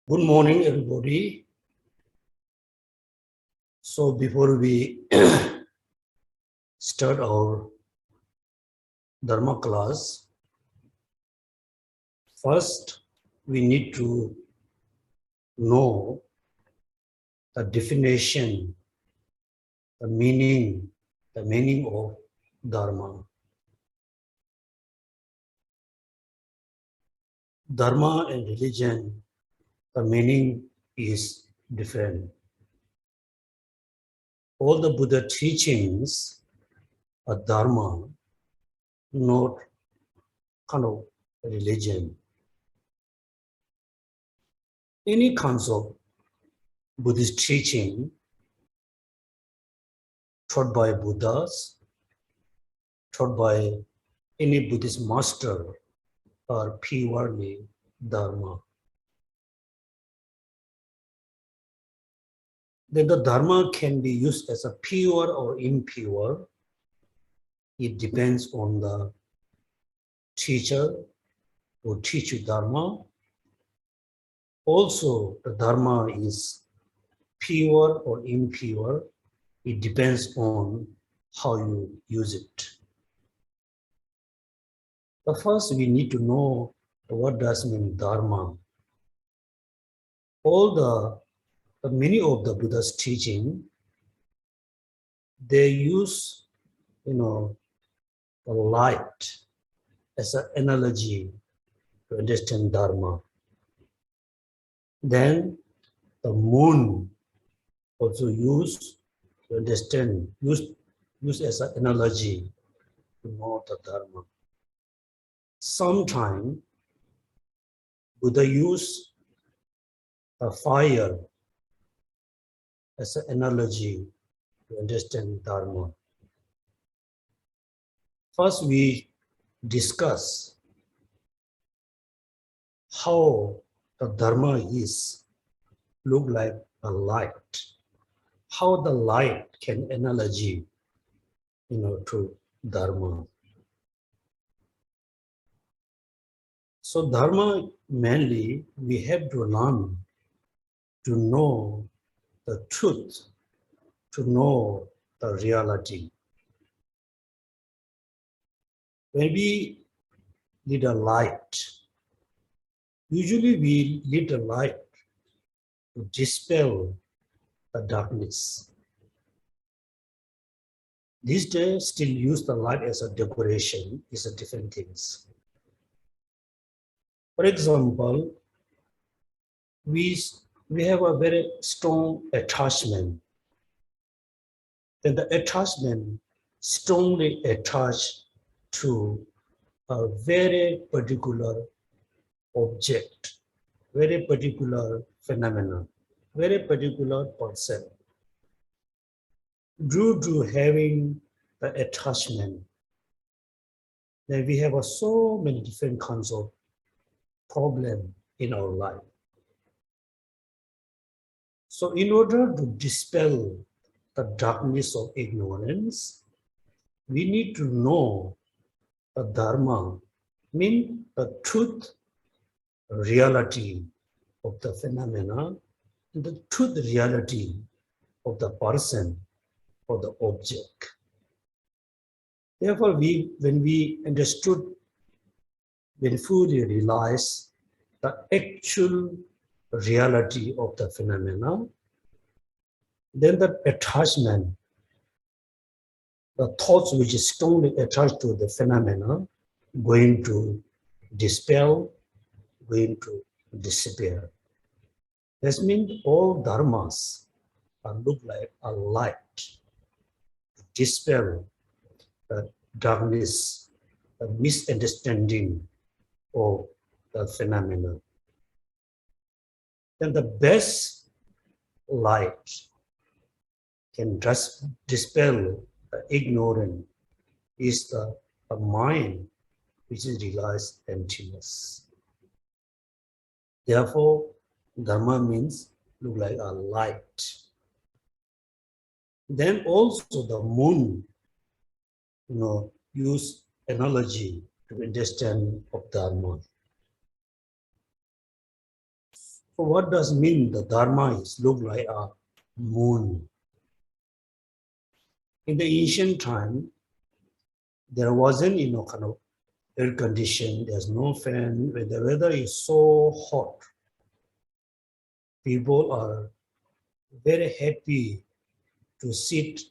Good morning, everybody. So before we start our Dharma class, first we need to know the definition, the meaning of Dharma. Dharma and religion, the meaning is different. All the Buddha teachings are Dharma, not kind of religion. Any kinds of Buddhist teaching taught by Buddhas, taught by any Buddhist master are purely Dharma. Then the Dharma can be used as a pure or impure. It depends on the teacher who teaches Dharma. Also, the Dharma is pure or impure. It depends on how you use it. But first, we need to know what does mean Dharma. Many of the Buddha's teaching, they use, the light as an analogy to understand Dharma. Then the moon also used to understand, used as an analogy to know the Dharma. Sometimes Buddha used the fire as an analogy to understand Dharma. First, we discuss how the Dharma is look like a light. How the light can analogy, to Dharma. So Dharma, mainly, we have to learn to know the truth, to know the reality. When we need a light, usually we need a light to dispel the darkness. These days, still use the light as a decoration, is a different things. For example, we have a very strong attachment. Then the attachment strongly attached to a very particular object, very particular phenomenon, very particular person. Due to having the attachment, then we have so many different kinds of problems in our life. So in order to dispel the darkness of ignorance, we need to know the Dharma, mean the truth, reality of the phenomena, and the truth reality of the person or the object. Therefore, when we understood, when fully realized the actual reality of the phenomena, then the attachment, the thoughts which is strongly attached to the phenomena, going to dispel, going to disappear. That means all dharmas look like a light to dispel the darkness, the misunderstanding of the phenomena. Then the best light can just dispel the ignorance is the mind which is realized emptiness. Therefore, Dharma means look like a light. Then also the moon, use analogy to understand of Dharma. So what does mean the Dharma is look like a moon? In the ancient time, there wasn't, kind of air condition, there's no fan. When the weather is so hot, people are very happy to sit,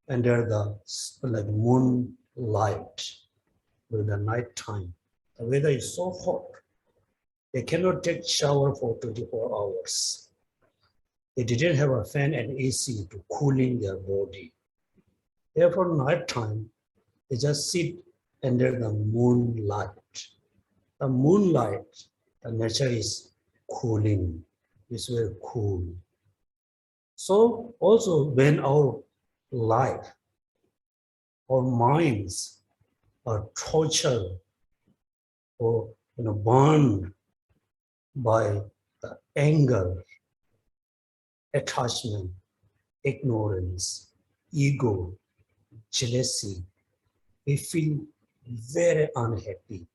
under the like moonlight during the night time. The weather is so hot. They cannot take shower for 24 hours. They didn't have a fan and AC to cooling their body. Therefore, night time, they just sit under the moonlight. The moonlight, the nature is cooling. It's very cool. So also when our life, our minds are tortured or burned by the anger, attachment, ignorance, ego, jealousy, we feel very unhappy.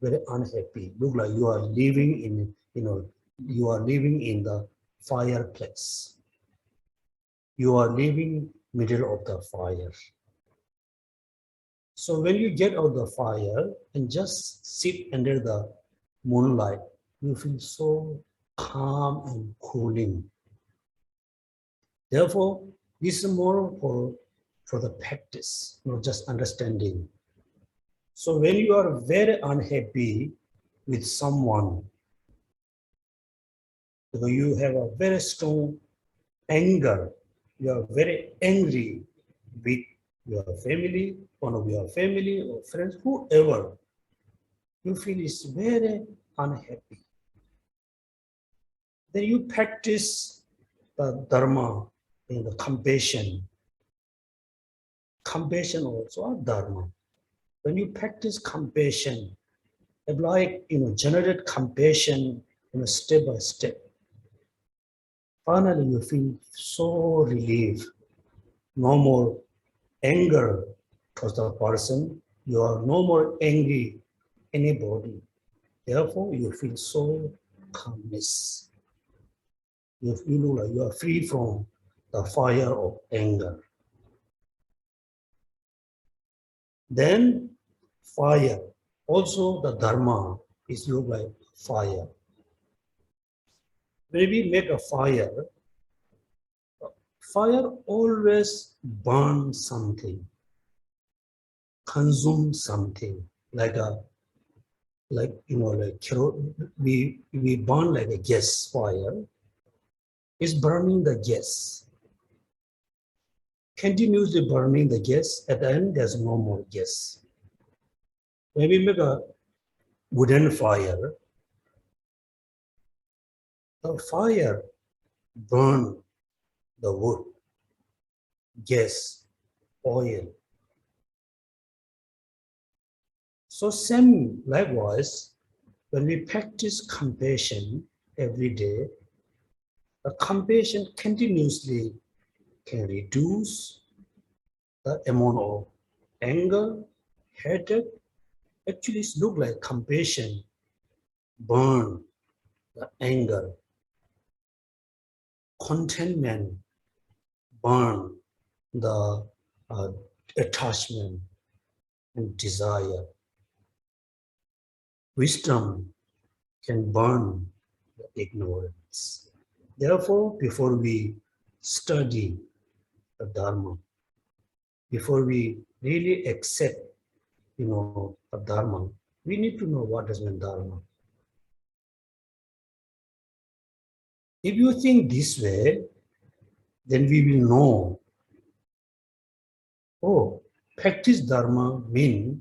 Very unhappy. Look like you are living in, you are living in the fireplace. You are living middle of the fire. So when you get out of the fire and just sit under the moonlight, you feel so calm and cooling. Therefore, this is more for the practice, not just understanding. So when you are very unhappy with someone, because you have a very strong anger, you are very angry with your family, one of your family or friends, whoever, you feel is very unhappy. Then you practice the Dharma in the compassion. Compassion also a Dharma. When you practice compassion, apply, generate compassion, step by step. Finally, you feel so relieved. No more anger towards the person. You are no more angry anybody. Therefore, you feel so calmness. You feel like you are free from the fire of anger. Then fire. Also the Dharma is look like fire. When we make a fire always burns something, consumes something, like we burn like a gas fire. It's burning the gas. Continuously burning the gas, at the end there's no more gas. When we make a wooden fire, the fire burn the wood, gas, oil. So same likewise, when we practice compassion every day, the compassion continuously can reduce the amount of anger, hatred. Actually, it looks like compassion burn the anger, contentment burn the attachment and desire. Wisdom can burn the ignorance. Therefore, before we study the Dharma, before we really accept, the Dharma, we need to know what does mean Dharma. If you think this way, then we will know, oh, practice Dharma means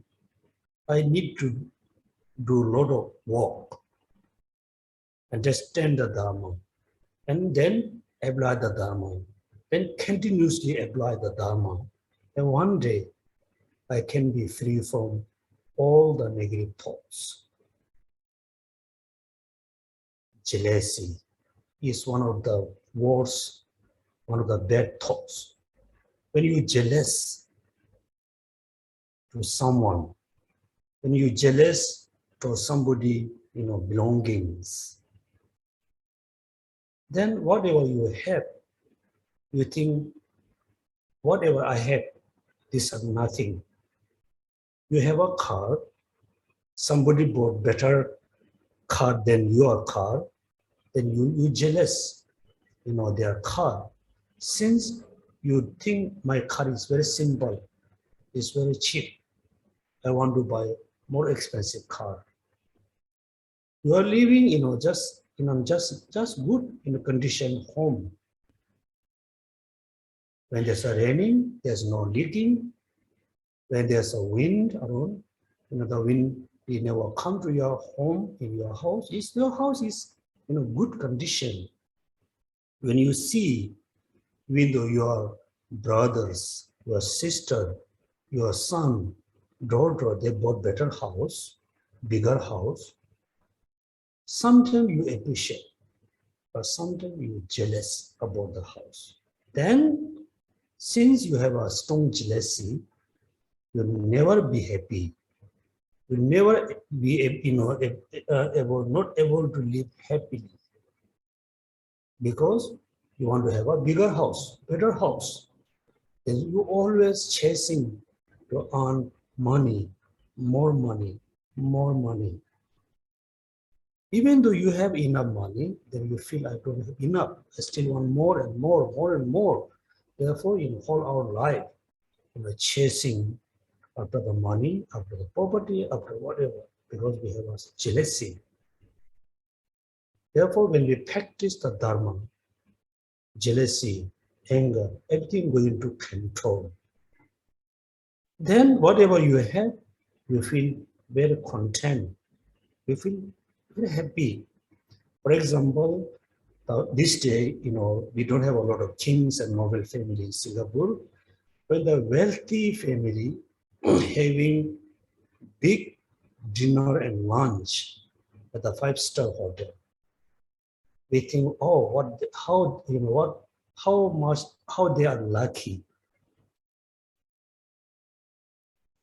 I need to do a lot of work, understand the Dharma, and then apply the Dharma, then continuously apply the Dharma. And one day, I can be free from all the negative thoughts. Jealousy is one of the worst, one of the bad thoughts. When you're jealous to someone, when you're jealous to somebody belongings. Then whatever you have, you think, whatever I have, these are nothing. You have a car, somebody bought better car than your car, then you jealous, their car. Since you think my car is very simple, it's very cheap, I want to buy more expensive car. You are living, just good in a condition home. When there's a raining, there's no leaking. When there's a wind around, the wind will never come to your home, in your house. Your house is in a good condition. When you see, even though your brothers, your sister, your son, daughter, they bought better house, bigger house, sometimes you appreciate, but sometimes you're jealous about the house. Then, since you have a strong jealousy, you'll never be happy. You'll never be, not able to live happily, because you want to have a bigger house, better house. Then you always chasing to earn money, more money, more money. Even though you have enough money, then you feel I don't have enough. I still want more and more, more and more. Therefore, in all our life, chasing after the money, after the property, after whatever, because we have a jealousy. Therefore, when we practice the Dharma, jealousy, anger, everything going into control. Then whatever you have, you feel very content. You feel very happy. For example, this day, we don't have a lot of kings and noble family in Singapore. When the wealthy family having big dinner and lunch at the 5-star hotel, we think, oh, how they are lucky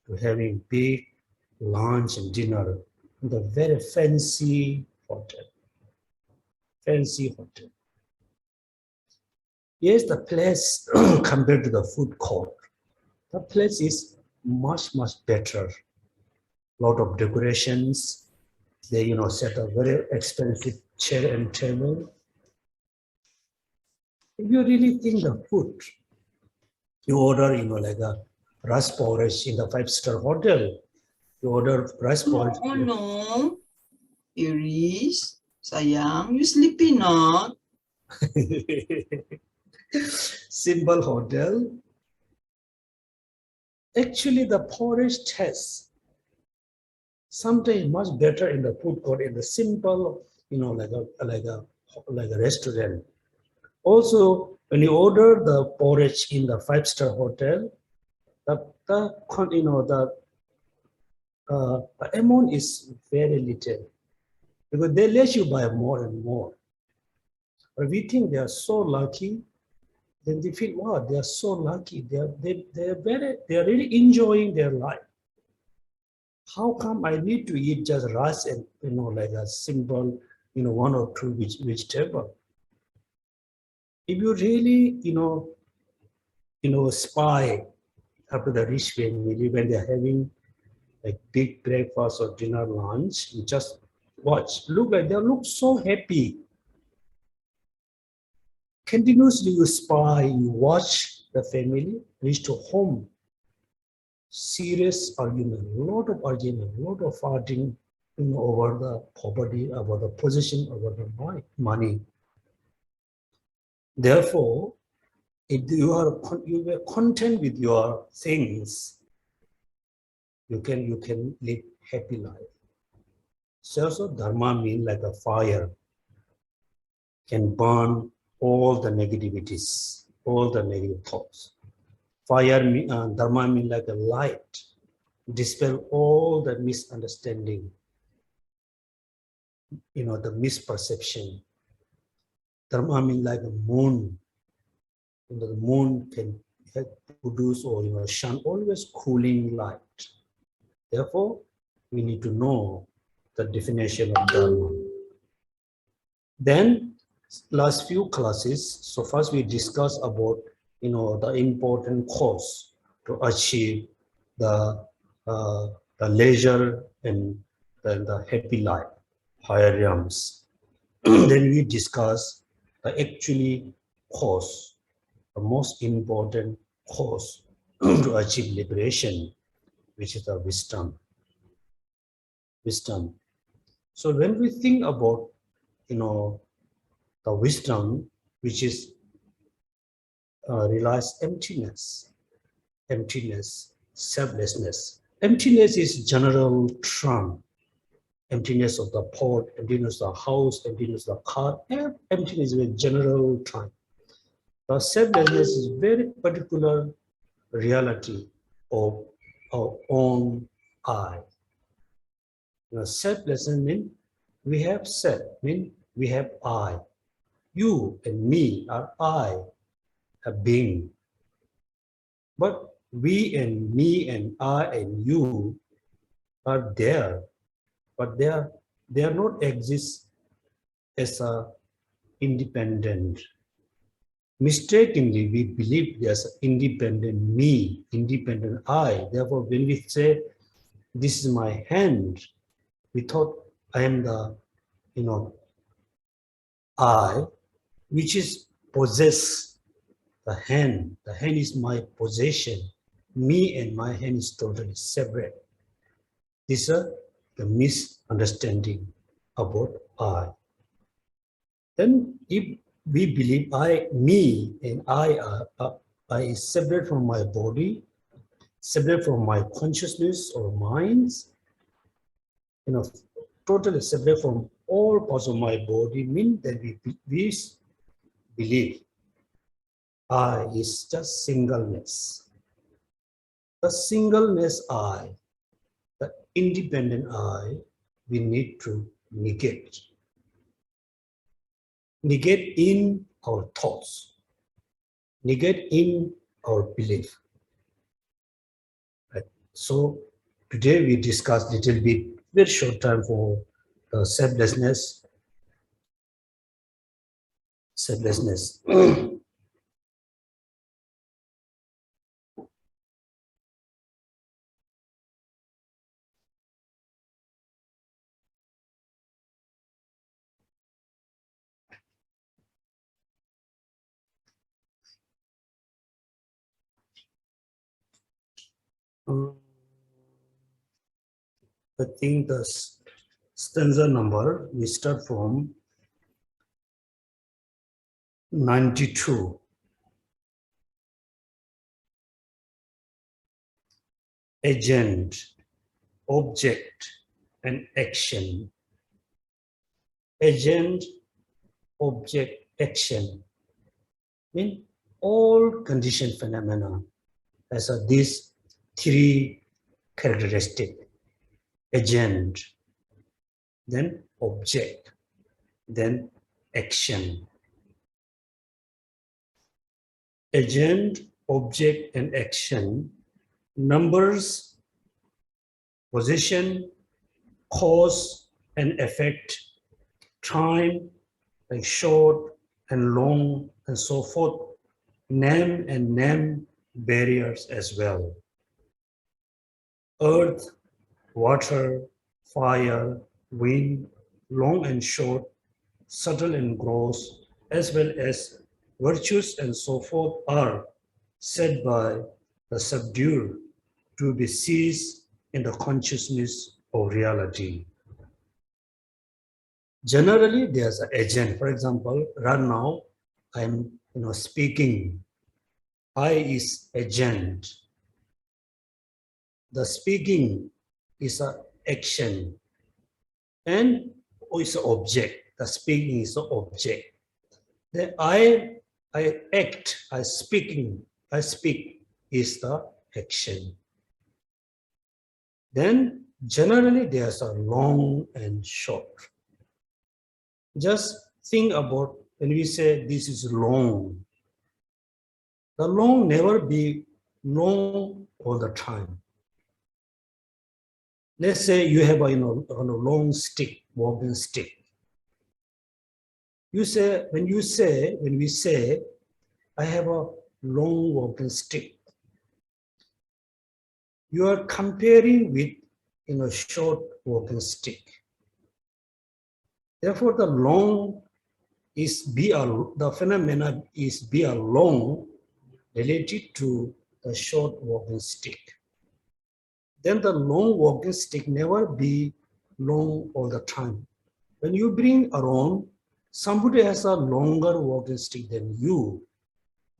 to having big lunch and dinner in the very fancy hotel. Fancy hotel. Yes, the place compared to the food court, the place is much, much better. Lot of decorations. They, set a very expensive chair and table. If you really think the food, you order, like a rice porridge in the 5-star hotel. You order rice porridge. Oh no, Iris, sayang, you sleepy not? Simple hotel. Actually, the porridge tastes sometimes much better in the food court, in the simple, like a restaurant. Also, when you order the porridge in the 5-star hotel, the amount is very little, because they let you buy more and more. But we think they are so lucky. Then they feel, wow, they are so lucky. They are really enjoying their life. How come I need to eat just rice and like a simple, 1 or 2 vegetable? If you really, spy after the rich family when they are having like big breakfast or dinner, lunch, you just watch. Look like they look so happy. Continuously you spy, you watch the family reach to home. Serious argument, a lot of fighting, over the property, over the position, over the money. Therefore, if you were content with your things, you can live happy life. So Dharma means like a fire, can burn all the negativities, all the negative thoughts. Fire, Dharma means like a light, dispel all the misunderstanding, the misperception. Dharma means like a moon. The moon can produce or shine always cooling light. Therefore, we need to know the definition of Dharma. Then last few classes, so first we discussed about the important cause to achieve the leisure and the happy life, higher realms. Then we discuss the actually cause, the most important cause to achieve liberation, which is the wisdom. Wisdom. So when we think about, the wisdom, which is realize emptiness, selflessness. Emptiness is general term. Emptiness of the pot, emptiness of the house, emptiness of the car. Emptiness is a general term. The selflessness is very particular reality of our own I. Selflessness means we have self, means we have I. You and me are I, a being. But we and me and I and you are there, but they are not exist as a independent. Mistakenly, we believe there's an independent me, independent I. Therefore, when we say, this is my hand, we thought I am the, I, which is possess the hand. The hand is my possession. Me and my hand is totally separate. These are the misunderstanding about I. Then if we believe me and I is separate from my body, separate from my consciousness or minds, totally separate from all parts of my body, means that we believe I is just singleness. The singleness I, the independent I, we need to negate. Negate in our thoughts, negate in our belief. Right. So today we discuss a little bit, very short time for selflessness. Selflessness. I think the stanza number, we start from 92. Agent, object, and action. Agent, object, action. Mean all conditioned phenomena has these three characteristics. Agent, then object, then action. Agent, object, and action, numbers, position, cause and effect, time, like short and long and so forth, name and name barriers as well. Earth, water, fire, wind, long and short, subtle and gross, as well as virtues and so forth are said by the subdued to be seized in the consciousness of reality. Generally, there's an agent. For example, right now, I'm speaking. I is agent. The speaking is an action, and is an object. The speaking is the object. Then I act, I speak is the action. Then generally there's a long and short. Just think about when we say this is long. The long never be long all the time. Let's say you have a long stick, walking stick. You say when we say, I have a long walking stick, you are comparing with short walking stick. Therefore, the long is the phenomena is be a long related to the short walking stick. Then the long walking stick never be long all the time. When you bring around somebody has a longer walking stick than you,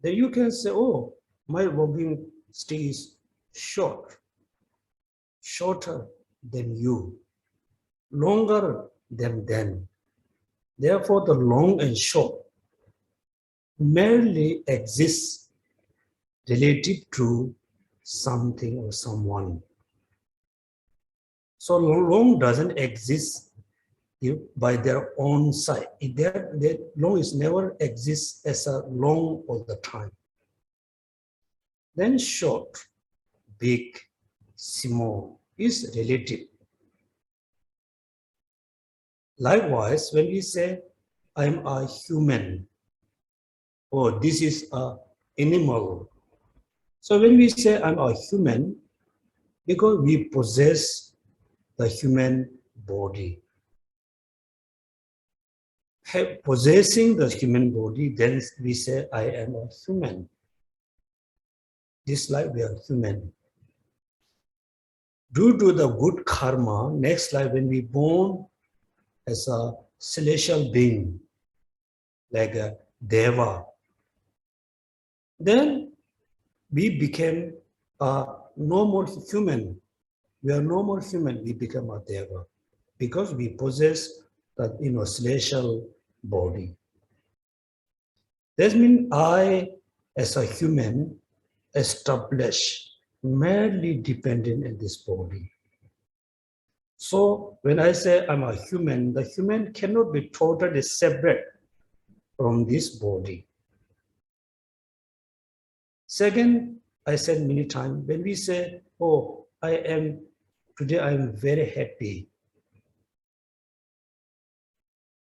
then you can say, oh, my walking stick is shorter than you, longer than them. Therefore, the long and short merely exists relative to something or someone. So long doesn't exist by their own side. Their long is never exists as a long all the time. Then short, big, small is relative. Likewise, when we say, I'm a human, or this is an animal. So when we say I'm a human, because we possess the human body. Possessing the human body, then we say I am a human. This life we are human. Due to the good karma, next life when we born as a celestial being, like a deva, then we became no more human. We are no more human. We become a deva because we possess the celestial body. That means I, as a human, establish merely dependent on this body. So when I say I'm a human, the human cannot be totally separate from this body. Second, I said many times, when we say, oh, today I am very happy.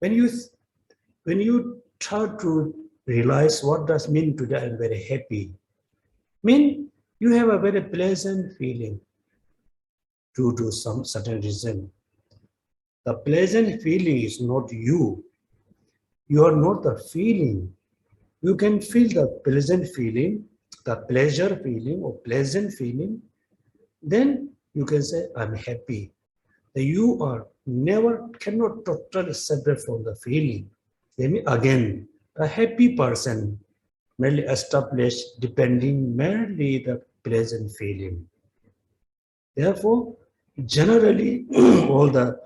When you try to realize what does mean today I am very happy, mean you have a very pleasant feeling due to some certain reason. The pleasant feeling is not you. You are not the feeling. You can feel the pleasant feeling, the pleasure feeling or pleasant feeling. Then you can say, I'm happy. You cannot totally separate from the feeling. Again, a happy person merely established depending merely the pleasant feeling. Therefore, generally, all the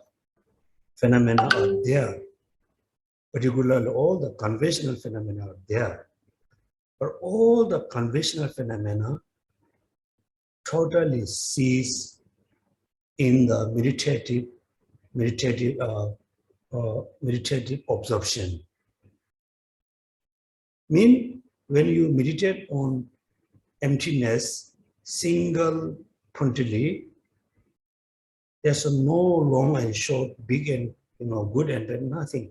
phenomena are there. Particularly, all the conventional phenomena are there. But all the conventional phenomena totally cease in the meditative absorption. Mean when you meditate on emptiness, single pointedly, there's no long and short, big and good and bad, nothing.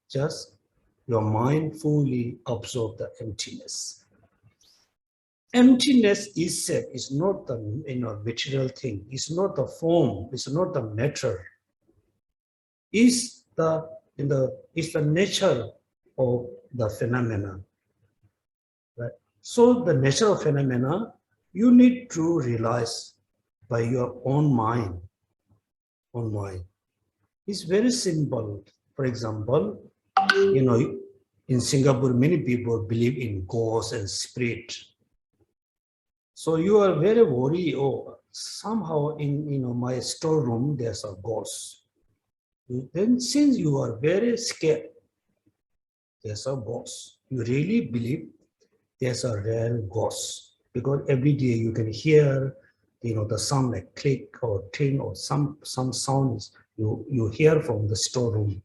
Just your mind fully absorb the emptiness. Emptiness itself is not the material thing. It's not the form. It's not the matter. It's the nature of the phenomena. Right? So the nature of phenomena you need to realize by your own mind. It's very simple. For example, in Singapore, many people believe in ghosts and spirit. So you are very worried, oh, somehow in my storeroom there's a ghost. Then since you are very scared, there's a ghost. You really believe there's a real ghost. Because every day you can hear the sound like click or ting or some sounds you hear from the storeroom.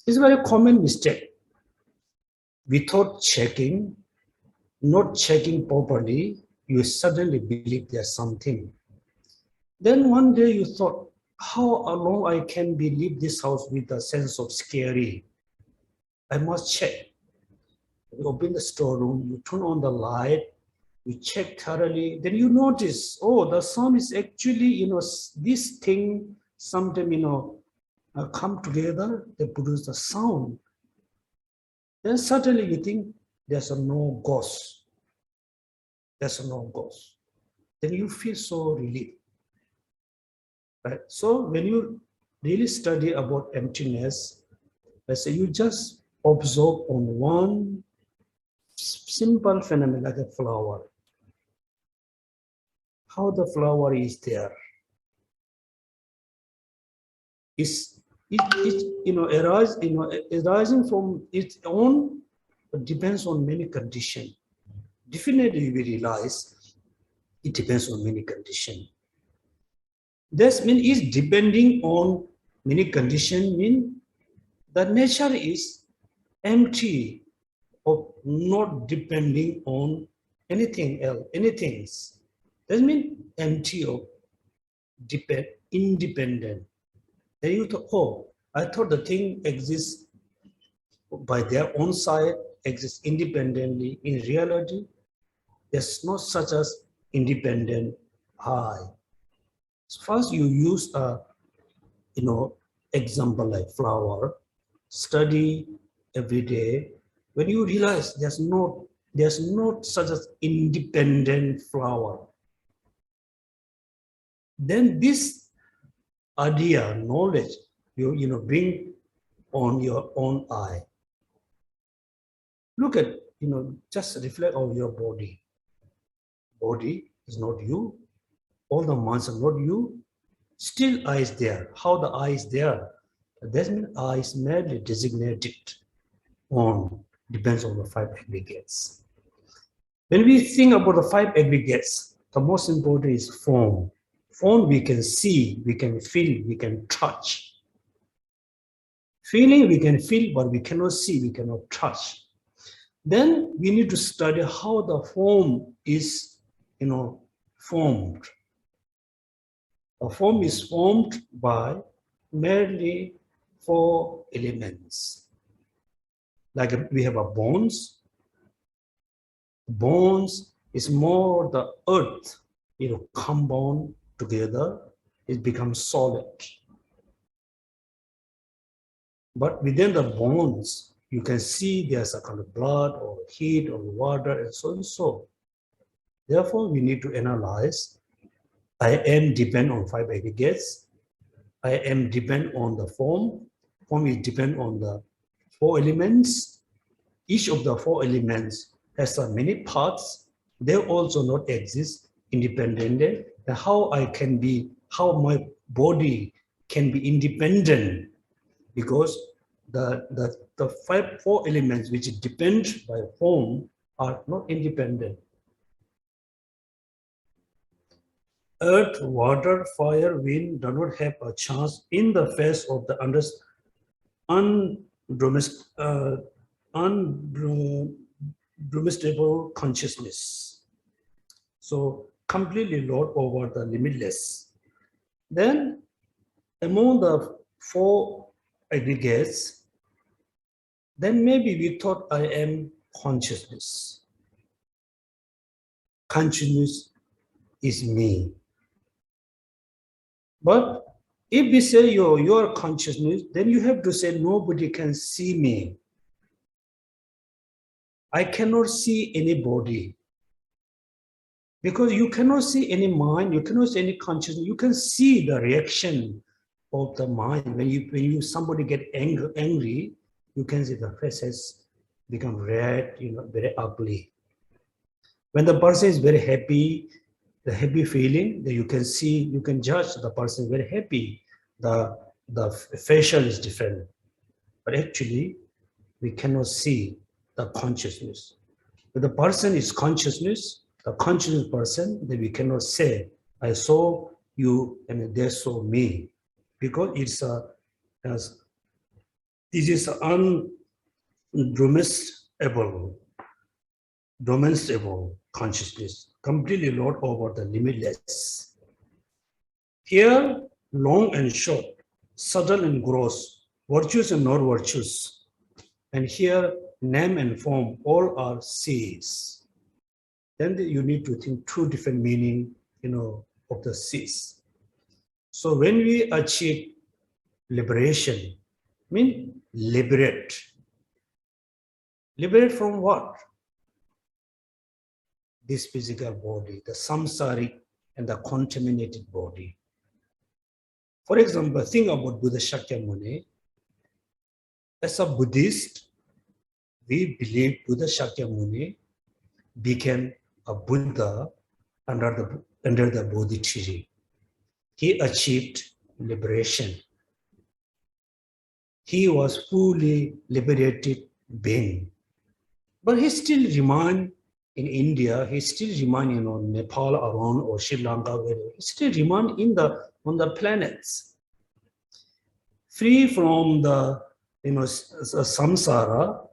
It's a very common mistake. Without checking, not checking properly, you suddenly believe there's something. Then one day you thought, how long I can leave this house with a sense of scary? I must check. You open the storeroom, you turn on the light, you check thoroughly, then you notice, oh, the sound is actually, this thing, sometimes, come together, they produce the sound. Then suddenly you think, there's no ghost. There's no ghost. Then you feel so relieved. Right? So when you really study about emptiness, let's say you just observe on one simple phenomenon like a flower. How the flower is there. Arising from its own, but depends on many conditions. Definitely we realize it depends on many conditions. This means is depending on many conditions, mean the nature is empty of not depending on anything else, anything. That means empty of independent. Then you thought, oh, I thought the thing exists by their own side, exists independently. In reality, there's no such as independent I. First, you use a example like flower, study every day. When you realize there's not such as independent flower, then this idea, knowledge, you bring on your own eye. Look at, just reflect on your body. Body is not you. All the minds are not you. Still eye is there. How the eye is there? That means eye is merely designated on, depends on the five aggregates. When we think about the five aggregates, the most important is form. Form we can see, we can feel, we can touch. Feeling we can feel, but we cannot see, we cannot touch. Then we need to study how the form is, formed. A form is formed by merely 4 elements. Like we have a bones. Bones is more the earth, compound together, it becomes solid. But within the bones, you can see there's a kind of blood or heat or water and so and so. Therefore, we need to analyze. I am depend on 5 aggregates. I am depend on the form. Form is depend on the 4 elements. Each of the 4 elements has many parts. They also not exist independently. And how my body can be independent, because the 4 elements which depend by form are not independent. Earth, water, fire, wind do not have a chance in the face of the undomesticated consciousness. So completely lord over the limitless. Then among the 4 aggregates, then maybe we thought I am consciousness. Consciousness is me. But if we say your consciousness, then you have to say nobody can see me. I cannot see anybody. Because you cannot see any mind, you cannot see any consciousness. You can see the reaction of the mind. When somebody get angry, you can see the faces become red, very ugly. When the person is very happy, the happy feeling that you can judge the person very happy. The facial is different. But actually, we cannot see the consciousness. If the person is consciousness, the conscious person, then we cannot say, I saw you and they saw me. Because it is undomesticated consciousness, completely lord over the limitless. Here, long and short, subtle and gross, virtues and not virtues. And here, name and form, all are Cs. Then you need to think two different meaning, of the Cs. So when we achieve liberation, mean liberate. Liberate from what? This physical body, the samsaric and the contaminated body. For example, think about Buddha Shakyamuni. As a Buddhist, we believe Buddha Shakyamuni became a Buddha under the Bodhi tree. He achieved liberation. He was fully liberated being. But he still remained in India, he still remained, Nepal around or Sri Lanka, he still remained on the planets. Free from the, samsara.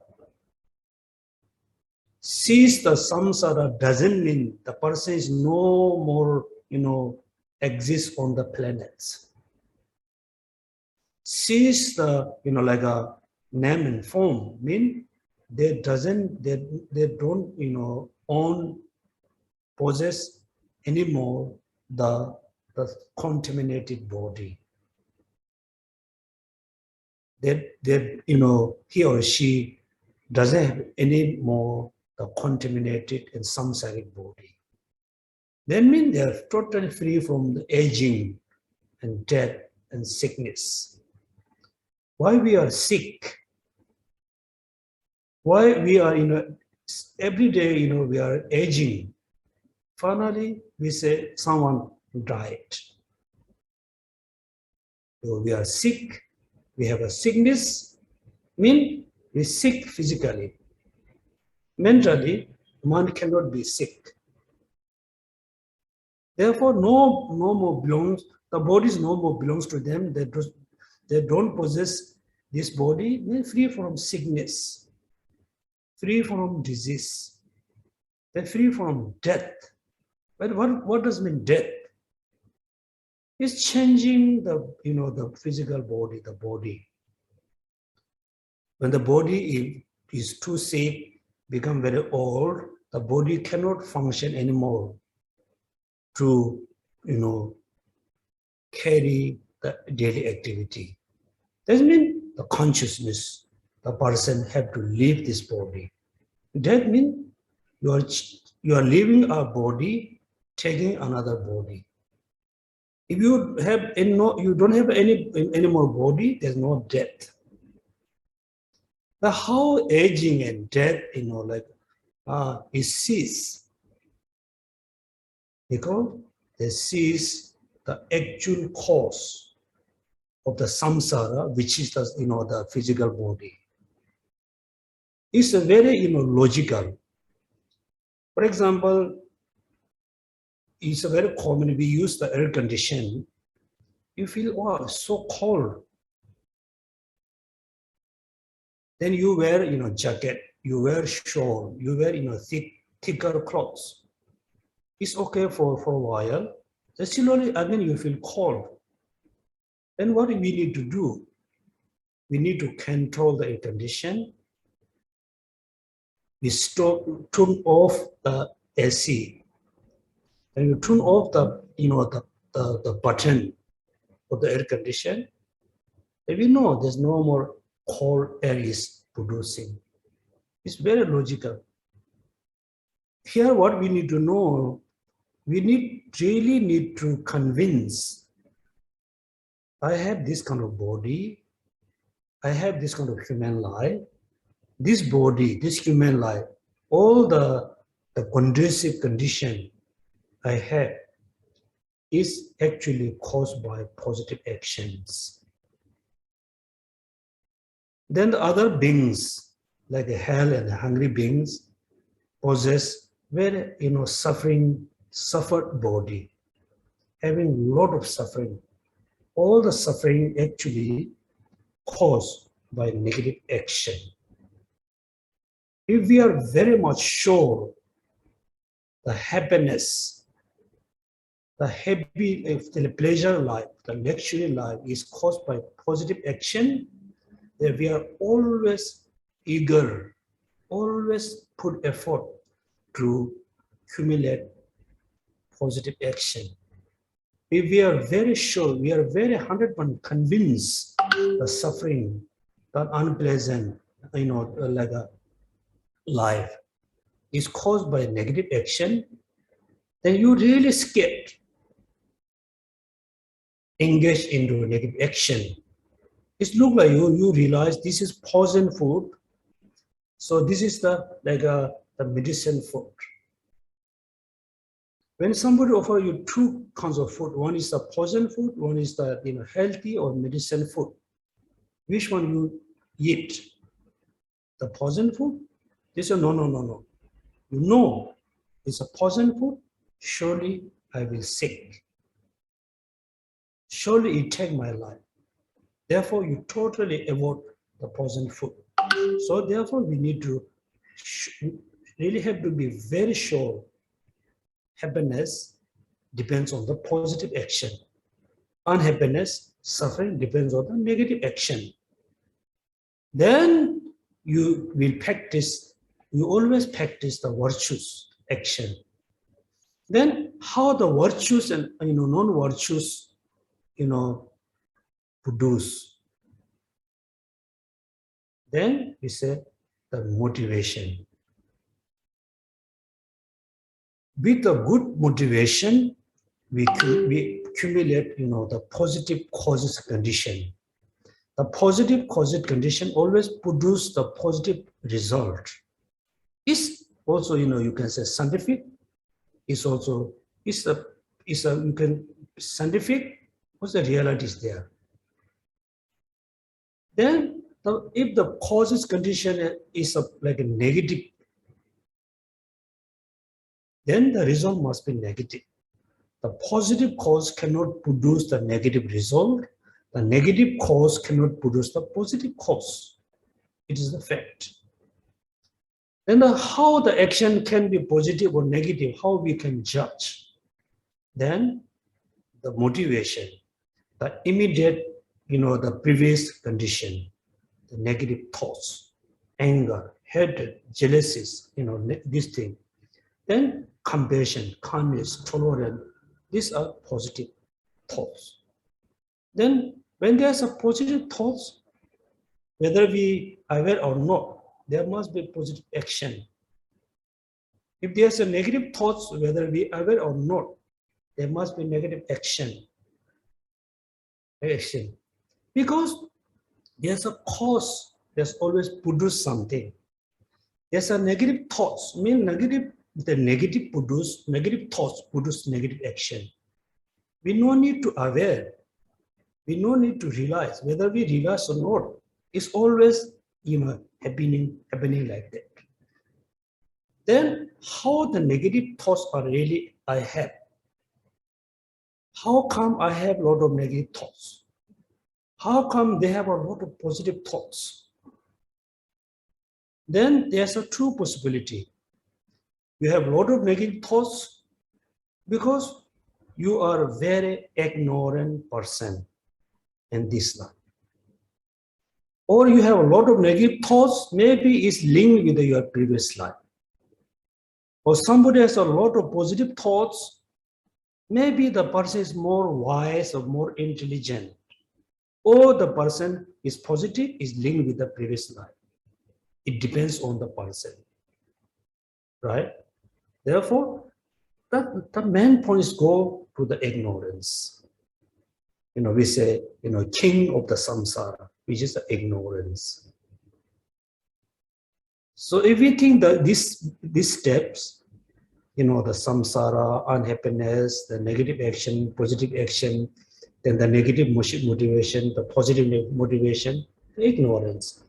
Sees the samsara doesn't mean the person is no more, exists on the planets. Sees the, like a name and form, mean they don't, possess anymore the contaminated body. He or she doesn't have any more the contaminated and samsaric body. That means they are totally free from the aging and death and sickness. Why we are sick? Why we are, every day, we are aging. Finally, we say someone died. So we are sick. We have a sickness. Mean we sick physically. Mentally, one cannot be sick. Therefore, no more belongs. The body no more belongs to them. They don't possess this body. They're free from sickness, free from disease. They're free from death. But what does mean death? It's changing the physical body, the body. When the body is too sick, become very old, the body cannot function anymore to, carry the daily activity. That means the consciousness, the person have to leave this body. That means you are leaving a body, taking another body. If you don't have any more body, there's no death. But how aging and death, is cease? Because they cease the actual cause of the samsara, which is the physical body. It's a very logical. For example, it's a very common. We use the air condition. You feel, wow, it's so cold. Then you wear jacket, you wear shawl, you wear thicker clothes. It's okay for a while. Then slowly again you feel cold. Then what do we need to do? We need to control the air condition. We turn off the AC. And you turn off the button of the air condition. And we know there's no more cold air is producing. It's very logical. Here what we need to know, we really need to convince, I have this kind of body, I have this kind of human life, this body, this human life, all the conducive condition I have is actually caused by positive actions. Then the other beings, like the hell and the hungry beings, possess very suffered body, having a lot of suffering. All the suffering actually caused by negative action. If we are very much sure the happiness the happy, the pleasure life, the luxury life is caused by positive action, that we are always eager, always put effort to accumulate positive action. If we are very sure, we are very 100% convinced the suffering, the unpleasant, like a life is caused by negative action, then you really scared, engage into negative action. It looks like you realize this is poison food. So this is the medicine food. When somebody offer you two kinds of food, one is the poison food, one is the healthy or medicine food. Which one you eat? The poison food? They say no. You know it's a poison food. Surely I will sick. Surely it take my life. Therefore, you totally avoid the poison food. So therefore, we need to really have to be very sure. Happiness depends on the positive action. Unhappiness, suffering depends on the negative action. Then you will practice, you always practice the virtues action. Then how the virtues and non-virtues produce. Then we say the motivation. With the good motivation, we accumulate the positive causes condition. The positive causes condition always produce the positive result. It's also you can say scientific. It's also you can scientific. What's the reality is there? Then if the causes condition is like a negative, then the result must be negative. The positive cause cannot produce the negative result. The negative cause cannot produce the positive cause. It is the fact. Then how the action can be positive or negative, how we can judge. Then the motivation, the immediate, the previous condition, the negative thoughts, anger, hatred, jealousies, this thing. Then compassion, kindness, tolerance, these are positive thoughts. Then when there's a positive thoughts, whether we are aware or not, there must be positive action. If there's a negative thoughts, whether we are aware or not, there must be negative action. Because there's a cause, there's always produce something. There's a negative thoughts, the negative thoughts produce negative action. We no need to aware. We no need to realize, whether we realize or not. It's always happening like that. Then how the negative thoughts are really I have? How come I have a lot of negative thoughts? How come they have a lot of positive thoughts? Then there's a true possibility. You have a lot of negative thoughts because you are a very ignorant person in this life. Or you have a lot of negative thoughts, maybe it's linked with your previous life. Or somebody has a lot of positive thoughts, maybe the person is more wise or more intelligent. Or the person is positive, is linked with the previous life. It depends on the person, right? Therefore, the main points go to the ignorance. We say, king of the samsara, which is the ignorance. So if we think that these steps, the samsara, unhappiness, the negative action, positive action, then the negative motivation, the positive motivation, the ignorance.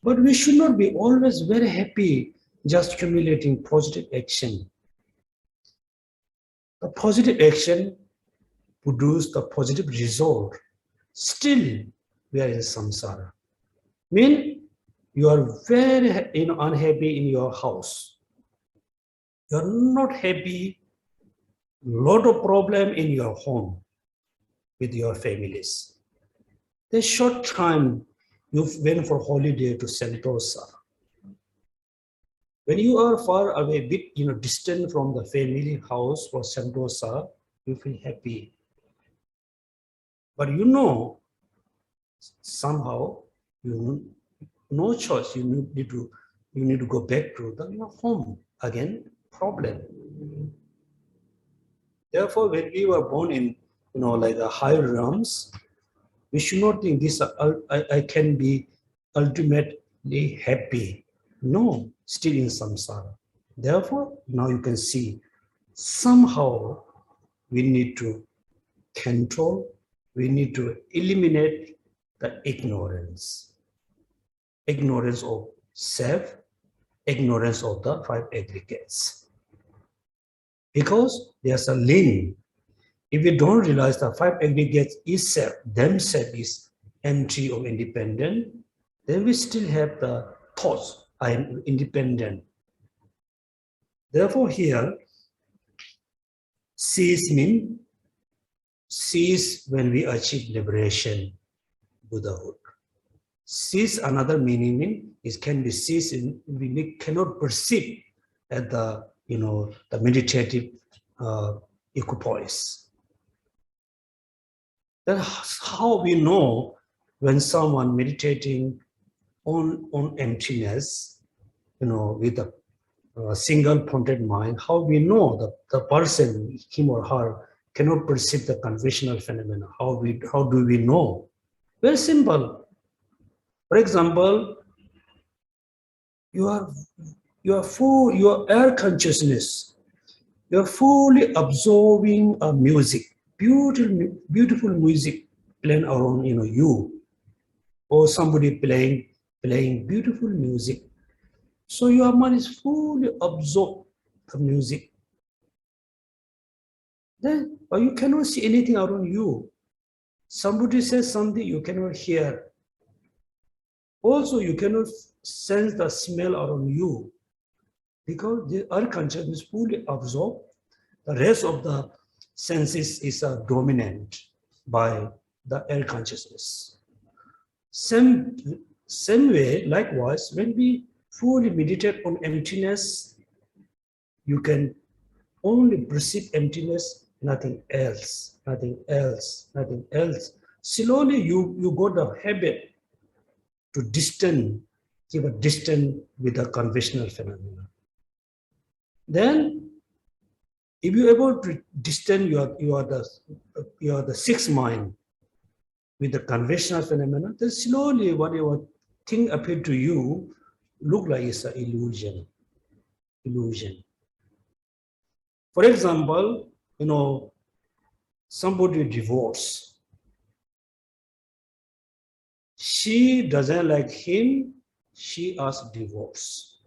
But we should not be always very happy just accumulating positive action. The positive action produce the positive result. Still, we are in samsara. You are very unhappy in your house. You are not happy lot of problem in your home with your families. The short time you went for holiday to Sentosa. When you are far away, bit distant from the family house for Sentosa, you feel happy. But somehow you no choice. You need to go back to your home again. Problem. Therefore, when we were born in like a higher realms, we should not think this. I can be ultimately happy. No, still in samsara. Therefore, now you can see somehow we need to control. We need to eliminate the ignorance. Ignorance of self, ignorance of the five aggregates. Because there's a link. If we don't realize the five aggregates themselves is empty or independent, then we still have the thoughts, I am independent. Therefore here, cease when we achieve liberation, Buddhahood. Cease, another meaning can be cease in we cannot perceive at the the meditative equipoise. That's how we know when someone meditating on emptiness, with a single pointed mind, how we know that the person, him or her, cannot perceive the conventional phenomena. How do we know? Very simple. For example, your air consciousness, you are fully absorbing a music, beautiful music playing around you, or somebody playing beautiful music. So your mind is fully absorbed the music. Then, or you cannot see anything around you. Somebody says something you cannot hear. Also, you cannot sense the smell around you because the air consciousness is fully absorbed. The rest of the senses is dominant by the air consciousness. Same way, likewise, when we fully meditate on emptiness, you can only perceive emptiness, nothing else, nothing else, nothing else. Slowly you got the habit to keep a distance with the conventional phenomena. Then, if you're able to distance you are the sixth mind with the conventional phenomena, then slowly whatever thing appear to you look like it's an illusion. For example, somebody divorced. She doesn't like him, she asks divorce.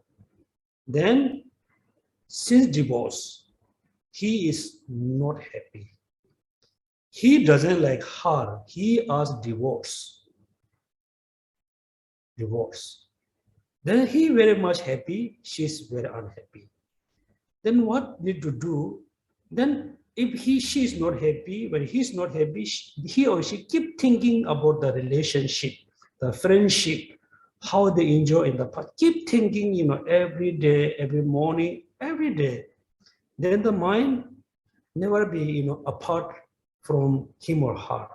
Then, since divorce, he is not happy. He doesn't like her, he asks divorce. Then he very much happy, she's very unhappy. Then what need to do? Then if she is not happy, when he's not happy, he or she keep thinking about the relationship, the friendship, how they enjoy in the past. Keep thinking, every day, every morning, every day. Then the mind never be, apart from him or her.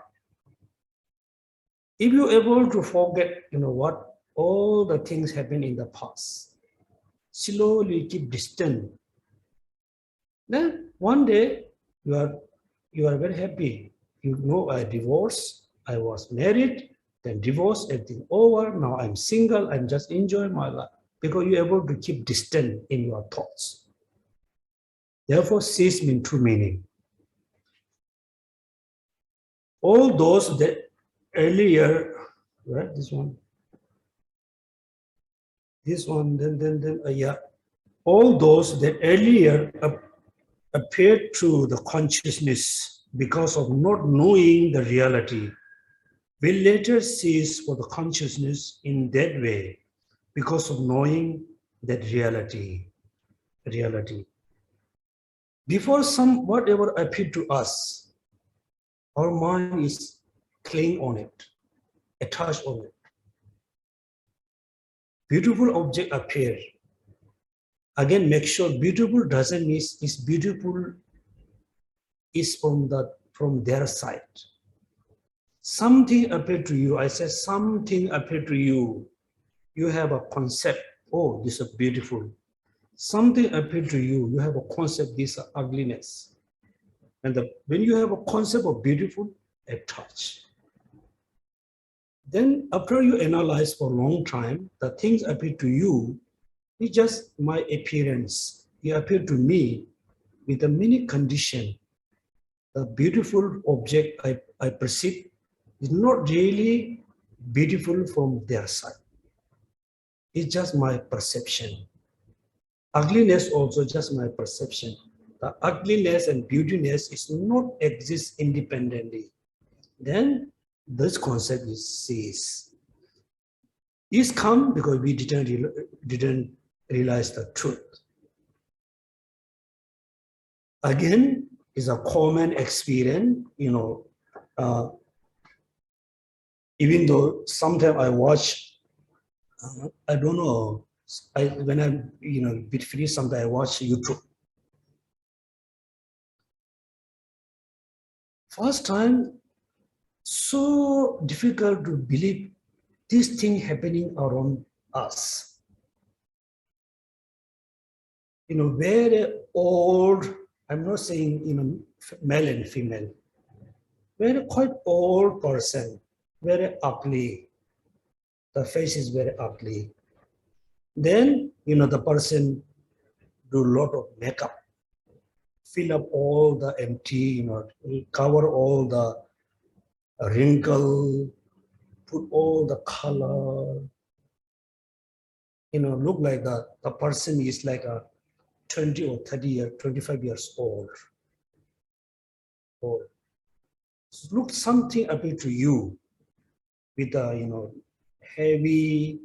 If you're able to forget, what all the things happen in the past, slowly keep distant. Then one day you are very happy. I divorced, I was married, then divorced, everything over. Now I'm single, I'm just enjoying my life. Because you're able to keep distant in your thoughts. Therefore, cease means true meaning. All those that earlier, right? This one, then, yeah. All those that earlier appeared to the consciousness because of not knowing the reality will later cease for the consciousness in that way because of knowing that reality. Before whatever appeared to us, our mind is clinging on it, attached on it. Beautiful object appear. Again, make sure beautiful doesn't mean is beautiful is from their side. Something appeared to you. I said something appeared to you. You have a concept. Oh, this is beautiful. Something appeared to you. You have a concept. This is ugliness. And when you have a concept of beautiful, attach. Then after you analyze for a long time, the things appear to you, it's just my appearance. It appeared to me with a many condition. The beautiful object I perceive is not really beautiful from their side. It's just my perception. Ugliness also just my perception. The ugliness and beautiness is not exist independently. Then this concept is cease. Is come because we didn't realize the truth. Again, is a common experience, even though sometimes I watch, I don't know, when I'm, a bit free, sometimes I watch YouTube. First time, so difficult to believe this thing happening around us. Very old, I'm not saying, male and female, very quite old person, very ugly. The face is very ugly. Then, the person do a lot of makeup, fill up all the empty, cover all the wrinkle, put all the color, look like the person is like a 20 or 30 years, 25 years old. So look something appear to you with a, heavy,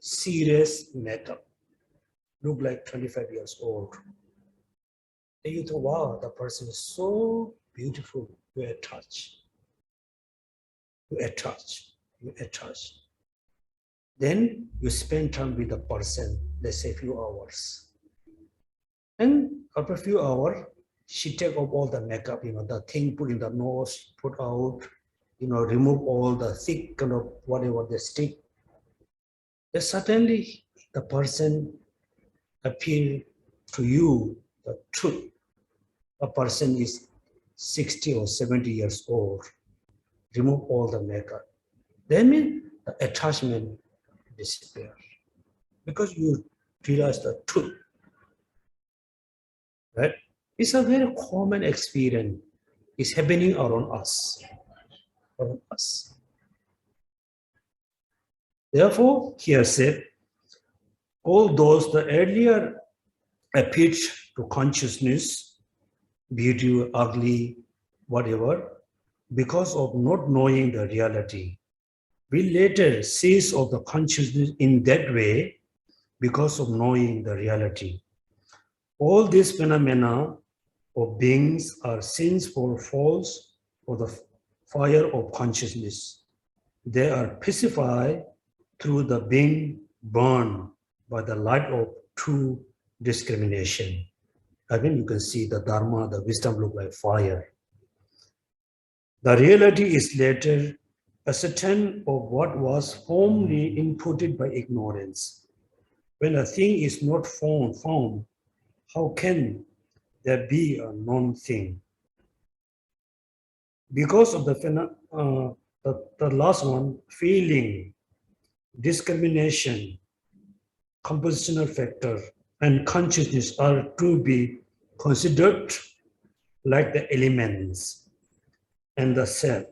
serious makeup. Look like 25 years old. And you thought, wow, the person is so beautiful. You attach. You attach. You attach. Then you spend time with the person, let's say a few hours. And after a few hours, she take off all the makeup, the thing put in the nose, put out, remove all the thick kind of whatever they stick. Then suddenly the person appear to you the truth. A person is 60 or 70 years old. Remove all the makeup. Then the attachment disappears because you realize the truth. Right? It's a very common experience. It's happening around us. Around us. Therefore, here said, all those the earlier appeared to consciousness, beauty, ugly, whatever, because of not knowing the reality. We later cease of the consciousness in that way because of knowing the reality. All these phenomena of beings are sins for falls for the fire of consciousness. They are pacified through the being burned by the light of true discrimination. Again, you can see the Dharma, the wisdom look like fire. The reality is later ascertained of what was formerly inputted by ignorance. When a thing is not found, how can there be a non-thing? Because of the last one, feeling, discrimination, compositional factor, and consciousness are to be considered like the elements and the self.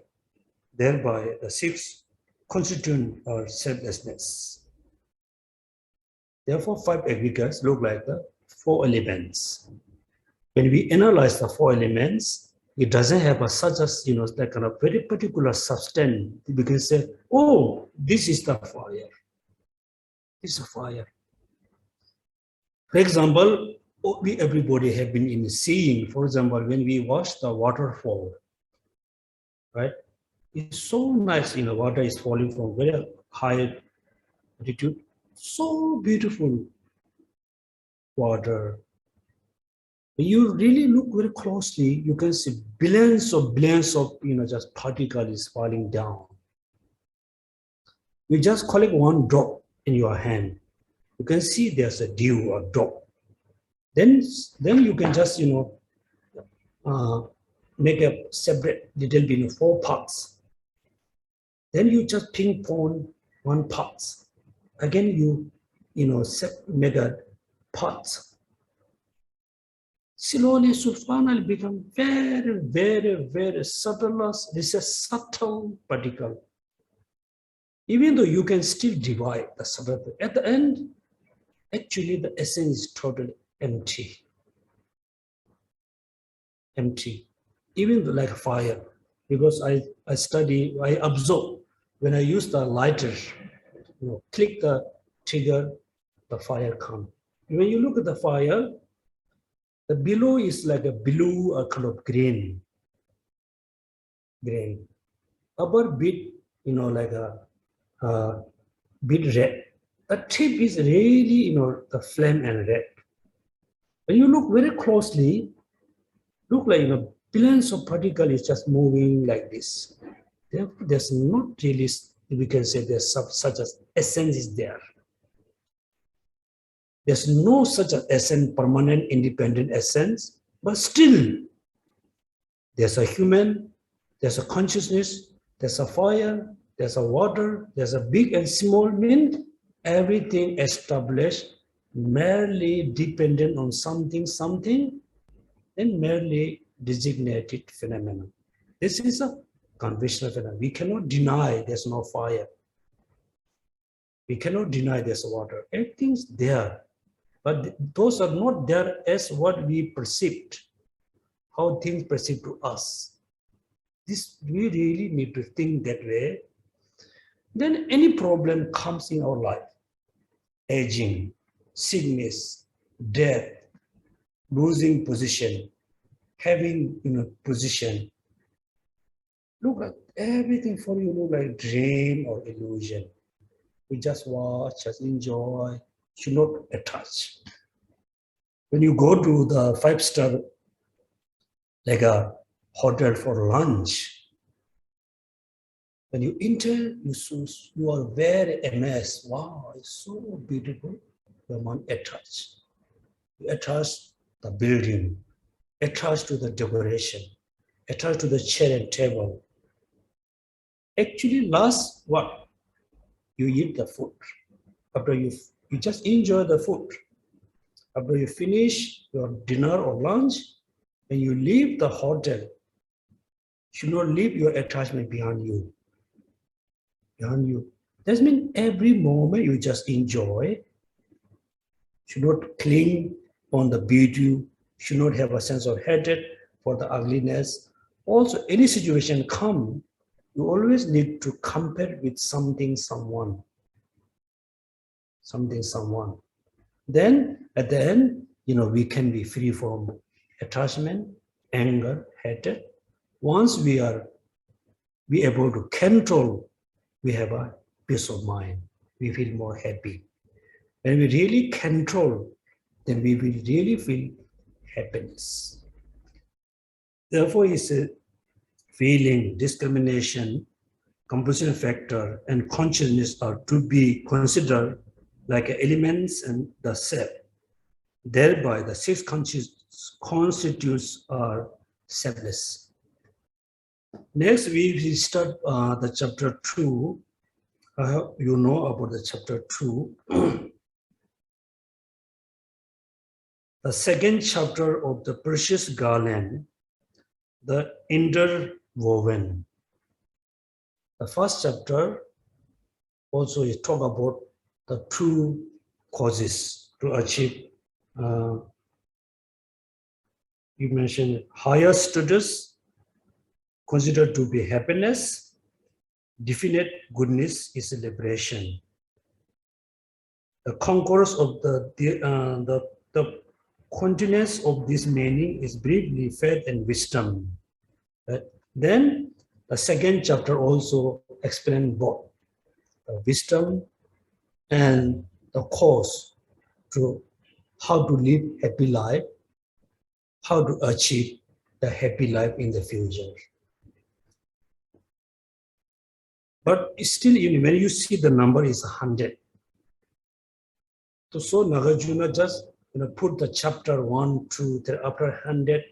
Thereby, the six constituent our selflessness. Therefore, five aggregates look like the four elements. When we analyze the four elements, it doesn't have such as, like a very particular substance. We can say, oh, this is the fire. This is fire. For example, we everybody have been in seeing, for example, when we watch the waterfall, right? It's so nice, water is falling from very high altitude. So beautiful water. When you really look very closely, you can see billions of just particles falling down. You just collect one drop in your hand. You can see there's a dew or drop. Then you can just, make a separate little bit, 4 parts. Then you just pinpoint one part. Again, you make a part. Slowly, should finally become very, very, very subtle. This is a subtle particle. Even though you can still divide the subtle, at the end, actually the essence is totally empty. Empty. Even like fire, because I observe when I use the lighter, click the trigger, the fire comes. When you look at the fire, the below is like a blue or kind of green. Upper bit, like a bit red. The tip is really, the flame and red. When you look very closely, look like, billions of particles is just moving like this. Therefore, there's not really, we can say there's such as essence is there. There's no such an essence, permanent, independent essence, but still, there's a human, there's a consciousness, there's a fire, there's a water, there's a big and small, mean everything established, merely dependent on something, and merely designated phenomenon. This is a conventional phenomenon. We cannot deny there's no fire. We cannot deny there's water. Everything's there. But those are not there as what we perceived, how things perceive to us. This, we really need to think that way. Then any problem comes in our life, aging, sickness, death, losing position, having position. Look like everything for you look like dream or illusion. We just watch, just enjoy, should not attach. When you go to the 5-star, like a hotel for lunch, when you enter, you are very amazed. Wow, it's so beautiful. You are attached. You attach the building, attached to the decoration, attached to the chair and table. Actually, last what? You eat the food. After you just enjoy the food. After you finish your dinner or lunch, when you leave the hotel, you should not leave your attachment behind you. That means every moment you just enjoy, should not cling on the beauty, should not have a sense of hatred for the ugliness. Also, any situation come, you always need to compare with something, someone. Then at the end, we can be free from attachment, anger, hatred. Once we are able to control, we have a peace of mind. We feel more happy. When we really control, then we will really feel happiness. Therefore, it's a feeling, discrimination, composition factor, and consciousness are to be considered like elements and the self. Thereby, the 6 constitutes are selfless. Next, we start the chapter 2. You know about the chapter 2. The second chapter of the precious Garland, the interwoven. The first chapter also is talk about the 2 causes to achieve. You mentioned higher status, considered to be happiness. Definite goodness is liberation. The concourse of the continuance of this meaning is briefly faith and wisdom. Right? Then the second chapter also explains both the wisdom and the cause to how to live happy life, how to achieve the happy life in the future. But still, when you see the number is 100. So Nagarjuna just put the chapter 1, 2, after 100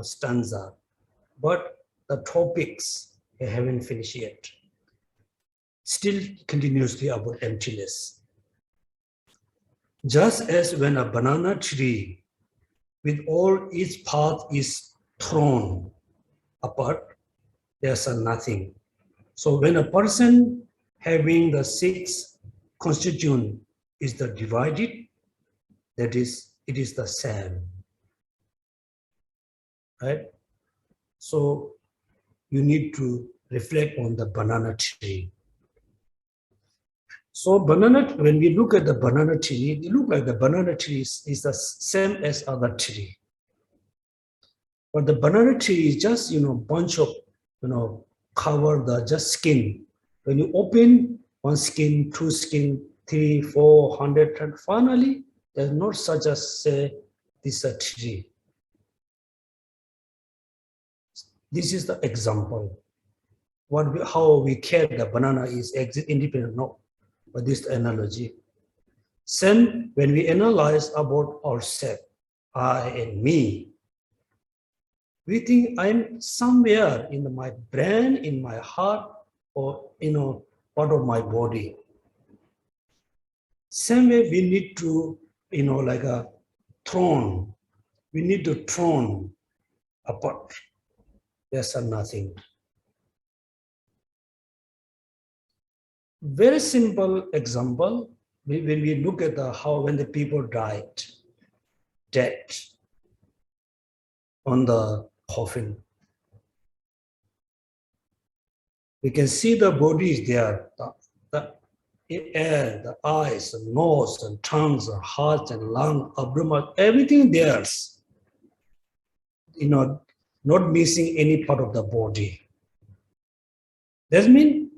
stanza. But the topics they haven't finished yet. Still continuously about emptiness. Just as when a banana tree with all its path is thrown apart, there's a nothing. So when a person having the 6 constituent is the divided, that is, it is the same. Right? So you need to reflect on the banana tree. So when we look at the banana tree, it looks like the banana tree is the same as other tree. But the banana tree is just, bunch of, cover the just skin. When you open 1 skin, 2 skin, 3, 4, 100, and finally, there's not such as say this a tree. This is the example. How we care the banana is independent, no. But this analogy. Same when we analyze about ourselves, I and me, we think I'm somewhere in my brain, in my heart, or part of my body. Same way we need to, like a throne. We need to throne apart. There's nothing. Very simple example, when we look at when the people died, dead on the coffin. We can see the body is there, the air, the eyes, the nose, and tongues, and heart, and lung, abdomen, everything there's, not missing any part of the body. That means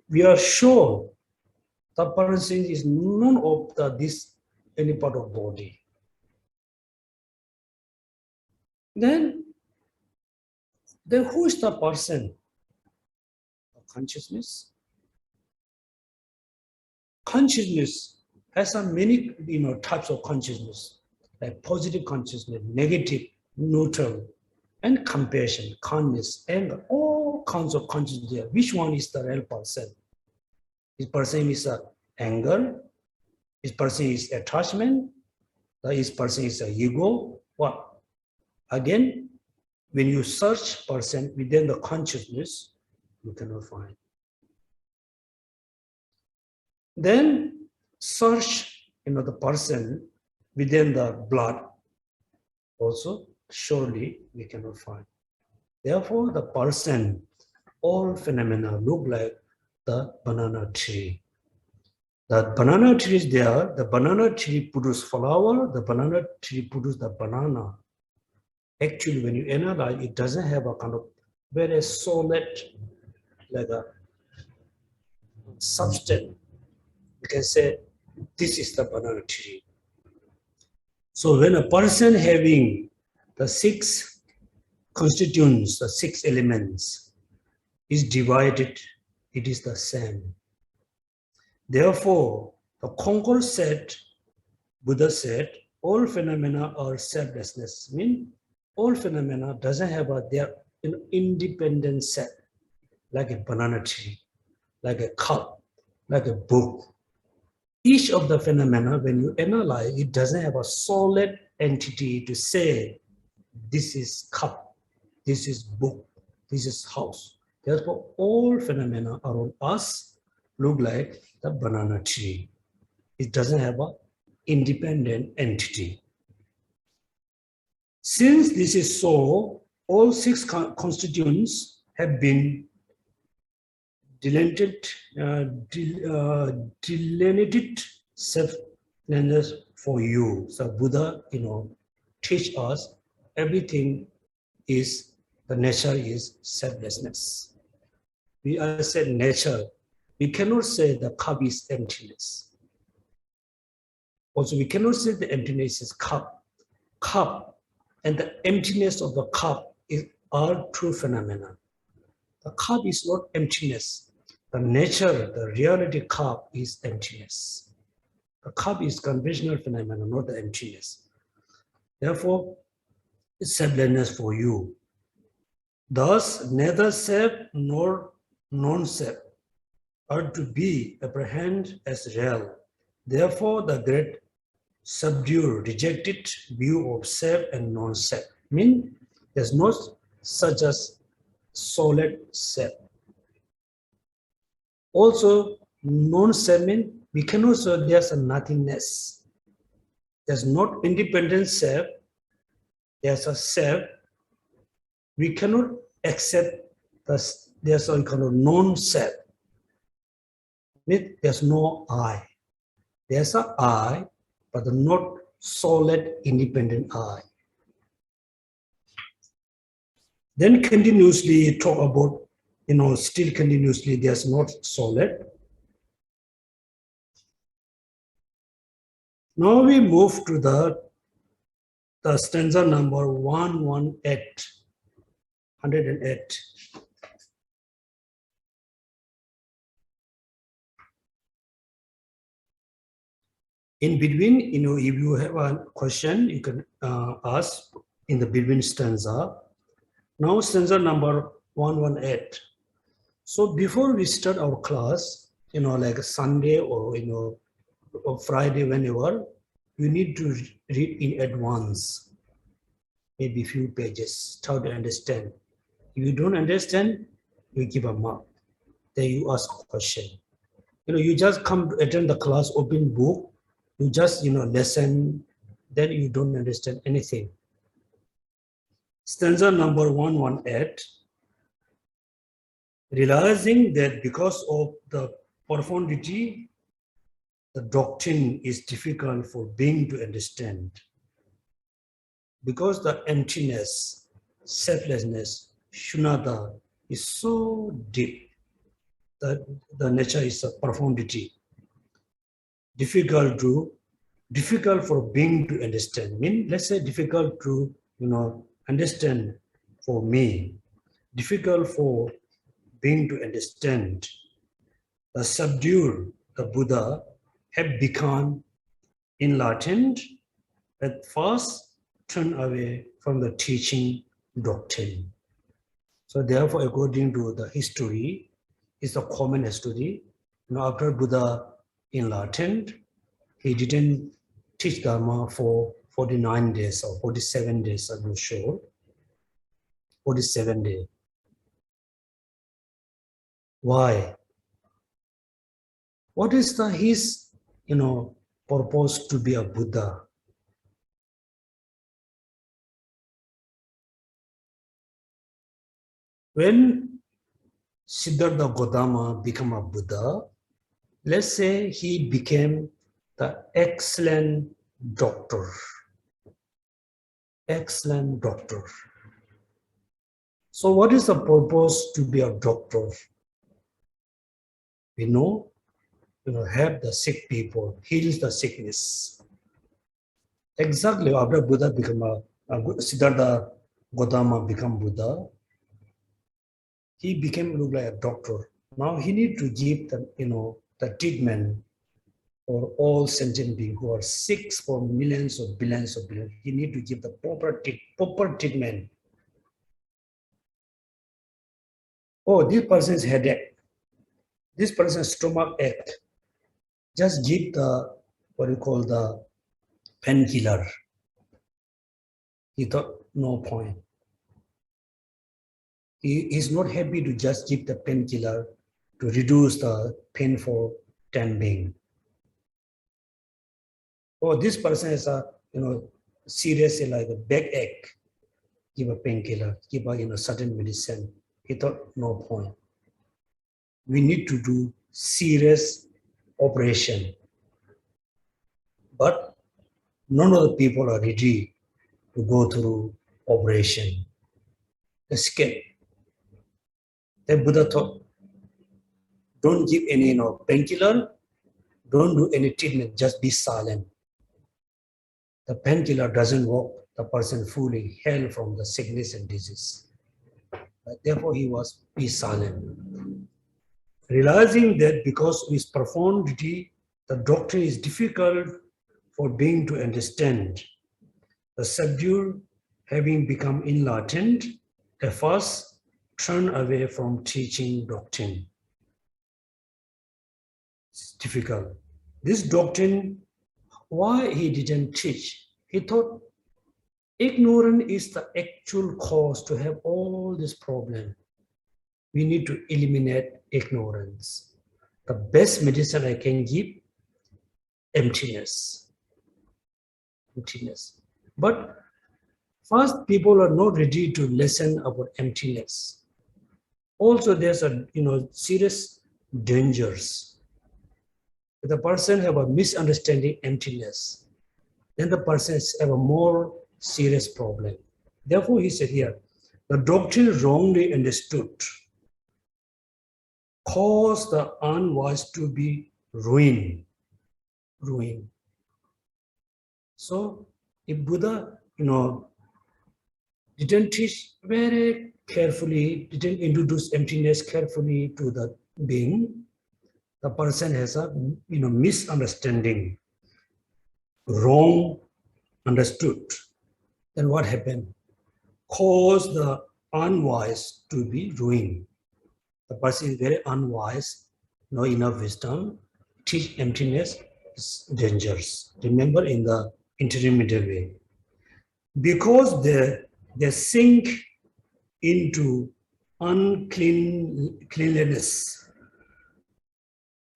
we are sure the person is none of any part of body. Then who is the person? Consciousness. Consciousness has many types of consciousness, like positive consciousness, negative, neutral, and compassion, kindness, anger, all kinds of consciousness there. Which one is the real person? This person is anger, this person is attachment, this person is ego. What? Again, when you search person within the consciousness, you cannot find. Then search, the person within the blood. Also, surely we cannot find. Therefore, the person, all phenomena look like the banana tree. The banana tree is there. The banana tree produces flower. The banana tree produces the banana. Actually, when you analyze, it doesn't have a kind of very solid, like a substance. You can say, this is the banana tree. So when a person having the 6 constituents, the 6 elements, is divided, it is the same. Therefore, the Concord said, Buddha said, all phenomena are selflessness. Mean all phenomena doesn't have their independent self, like a banana tree, like a cup, like a book. Each of the phenomena, when you analyze, it doesn't have a solid entity to say, this is cup, this is book, this is house. Therefore, all phenomena around us look like the banana tree. It doesn't have an independent entity. Since this is so, all 6 constituents have been delineated self for you. So Buddha, teach us everything is, the nature is selflessness. I said nature. We cannot say the cup is emptiness. Also, we cannot say the emptiness is cup. Cup and the emptiness of the cup are two phenomena. The cup is not emptiness. The nature, the reality cup is emptiness. The cup is conventional phenomenon, not the emptiness. Therefore, it's selflessness for you. Thus, neither self nor non-self are to be apprehended as real. Therefore, the great subdued, rejected view of self and non-self means there's no such as solid self. Also, non-self means we cannot say there's a nothingness. There's not independent self. There's a self. We cannot accept there's a kind of non-self. There's no I. There's an I, but not solid independent I. Then continuously talk about, still continuously there's not solid. Now we move to the stanza number 108. In between, if you have a question, you can ask in the between stanza. Now stanza number 118. So before we start our class, like Sunday or or Friday, whenever, you need to read in advance, maybe a few pages, try to understand. If you don't understand, you give a mark. Then you ask a question. You just come to attend the class, open book, you just listen, then you don't understand anything. Stanza number 118. Realizing that because of the profundity, the doctrine is difficult for being to understand. Because the emptiness, selflessness, shunyata is so deep that the nature is a profundity. Difficult for being to understand. Let's say difficult to understand for me. Difficult for being to understand. The subdued, the Buddha, have become enlightened, at first turn away from the teaching doctrine. So therefore, according to the history, it's a common history. After Buddha enlightened, he didn't teach Dharma for 49 days or 47 days, I'm not sure. 47 days. Why? What is his purpose to be a Buddha? When Siddhartha Gautama became a Buddha, let's say he became the excellent doctor. Excellent doctor. So what is the purpose to be a doctor? We know, help the sick people, heals the sickness. Exactly after Buddha became Siddhartha Gautama became Buddha, he became look like a doctor. Now he need to give the treatment for all sentient beings who are sick for millions or billions of billions. He need to give the proper treatment. Oh, this person's headache. This person's stomach ache. Just give the painkiller. He thought no point. He is not happy to just give the painkiller to reduce the painful time being. Oh, this person is seriously like a backache. Give a painkiller, give a certain medicine. He thought no point. We need to do serious operation. But none of the people are ready to go through operation, escape. Then Buddha thought, don't give any painkiller, don't do any treatment, just be silent. The painkiller doesn't work, the person fully hell from the sickness and disease. Therefore, he was be silent. Realizing that because of his profundity, the doctrine is difficult for being to understand. The subdued, having become enlightened, at first turn away from teaching doctrine. It's difficult. This doctrine, why he didn't teach? He thought ignorance is the actual cause to have all this problem. We need to eliminate ignorance. The best medicine I can give, emptiness. Emptiness. But first, people are not ready to listen about emptiness. Also, there's a serious dangers. If the person have a misunderstanding emptiness, then the person have a more serious problem. Therefore, he said here, the doctrine wrongly understood cause the unwise to be ruined. So, if Buddha, didn't teach very carefully, didn't introduce emptiness carefully to the being, the person has a misunderstanding, wrong understood. Then what happened? Cause the unwise to be ruined. The person is very unwise, no enough wisdom, teach emptiness is dangerous. Remember in the intermediate way. Because they sink into uncleanliness.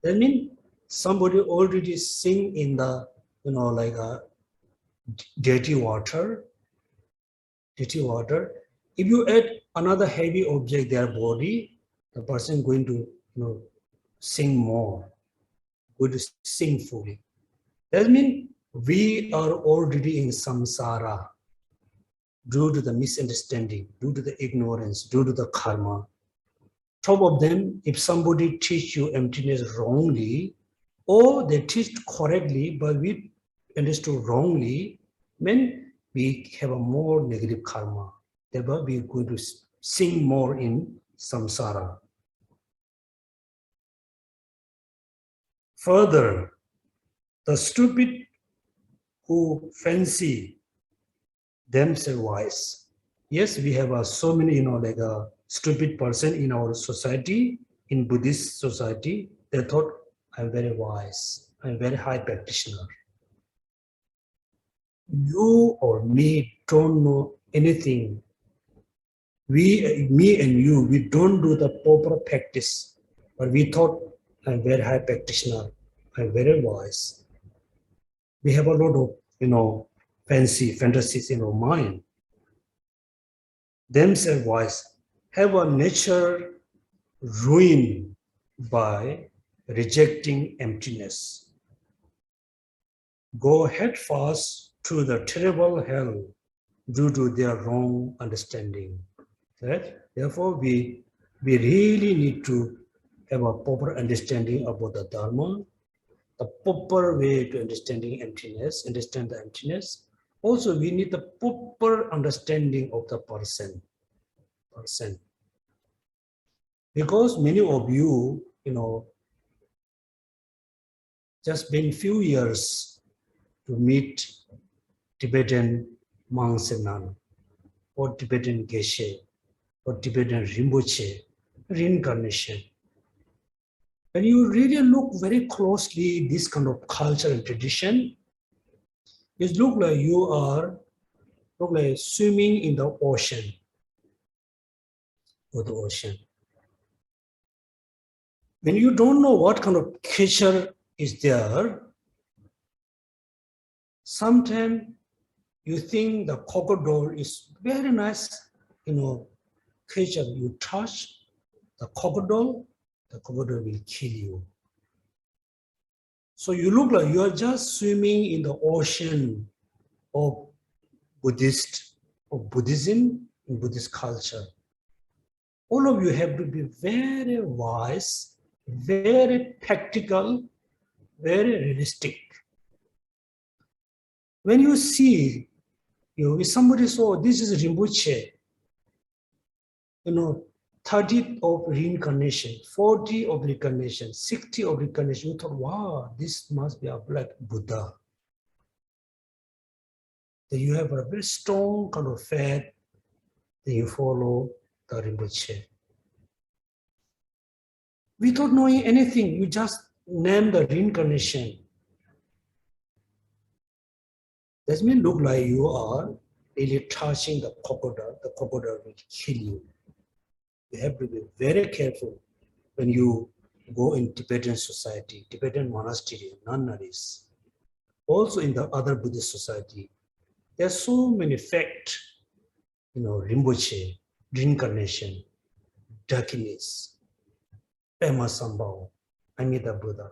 That means somebody already sink in the, like a dirty water. If you add another heavy object their body, the person going to sink more, going to sink fully. That means we are already in samsara due to the misunderstanding, due to the ignorance, due to the karma. Top of them, if somebody teach you emptiness wrongly, or they teach correctly, but we understood wrongly, then we have a more negative karma. Therefore, we are going to sink more in samsara. Further, the stupid who fancy themselves wise. Yes, we have so many, like a stupid person in our society, in Buddhist society. They thought, I'm very wise, I'm very high practitioner. You or me don't know anything. Me and you, we don't do the proper practice, but we thought, I'm very high practitioner, I'm very wise. We have a lot of, fantasies in our mind. Themselves wise have a nature ruined by rejecting emptiness. Go headfirst to the terrible hell due to their wrong understanding. Right? Therefore, we really need to have a proper understanding about the Dharma, the proper way to understand the emptiness. Also, we need the proper understanding of the person. Because many of you, just been few years to meet Tibetan monks and nuns, or Tibetan Geshe, or Tibetan Rinpoche, reincarnation. When you really look very closely this kind of culture and tradition, it looks like you are swimming in the ocean. Or the ocean. When you don't know what kind of creature is there, sometimes you think the crocodile is very nice, creature. You touch the crocodile will kill you. So you look like you are just swimming in the ocean of Buddhism and Buddhist culture. All of you have to be very wise, very practical, very realistic. When you see, if somebody saw this is Rinpoche, 30 of reincarnation, 40 of reincarnation, 60 of reincarnation, you thought, wow, this must be a black Buddha. Then you have a very strong kind of faith, then you follow the Rinpoche. Without knowing anything, you just name the reincarnation. That means look like you are really touching the crocodile will kill you. You have to be very careful when you go in Tibetan society, Tibetan monastery, nunneries. Also in the other Buddhist society, there are so many facts, Rinpoche, reincarnation, darkness, Pema Sambhava, Amida Buddha.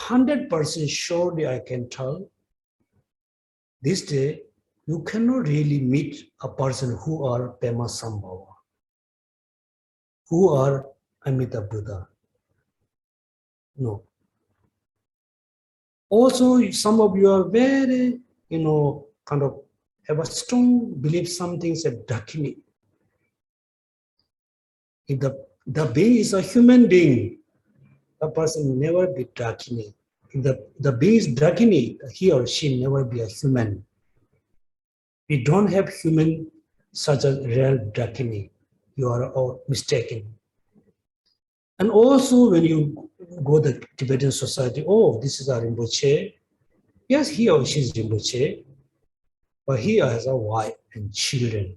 100% surely I can tell, this day, you cannot really meet a person who are Pema Sambhava, who are Amida Buddha. No. Also, some of you are very, kind of have a strong belief something said Dakini. If the being is a human being, the person will never be Dakini. If the being is Dakini, he or she never be a human. We don't have human such a real Dakini. You are all mistaken. And also when you go to the Tibetan society, oh, this is a Rinpoche. Yes, he or she is Rinpoche, but he has a wife and children.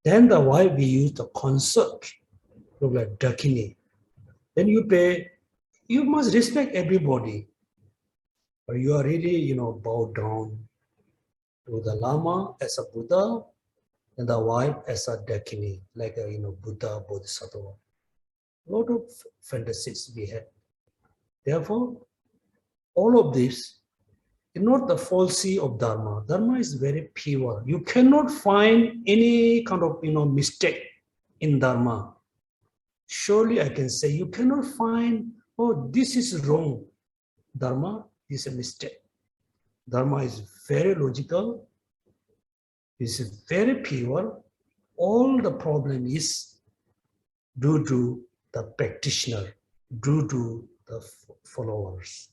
Then the wife we use the concept, look like Dakini. Then you must respect everybody. But you are really, bow down to the Lama as a Buddha and the wife as a Dakini, like a, Buddha, Bodhisattva. A lot of fantasies we have. Therefore, all of this is not the falsity of Dharma. Dharma is very pure. You cannot find any kind of mistake in Dharma. Surely I can say you cannot find, oh, this is wrong. Dharma is a mistake. Dharma is very logical. It's very pure. All the problem is due to the practitioner, due to the followers.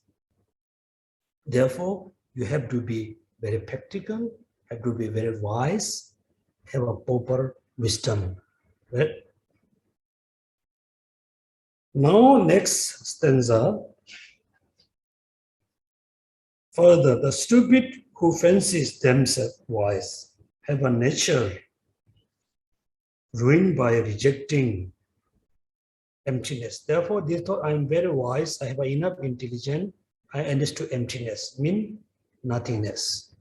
Therefore, you have to be very practical, have to be very wise, have a proper wisdom. Right? Now, next stanza. Further, the stupid who fancies themselves wise have a nature ruined by rejecting emptiness. Therefore, they thought, I am very wise, I have enough intelligence, I understood emptiness, mean nothingness.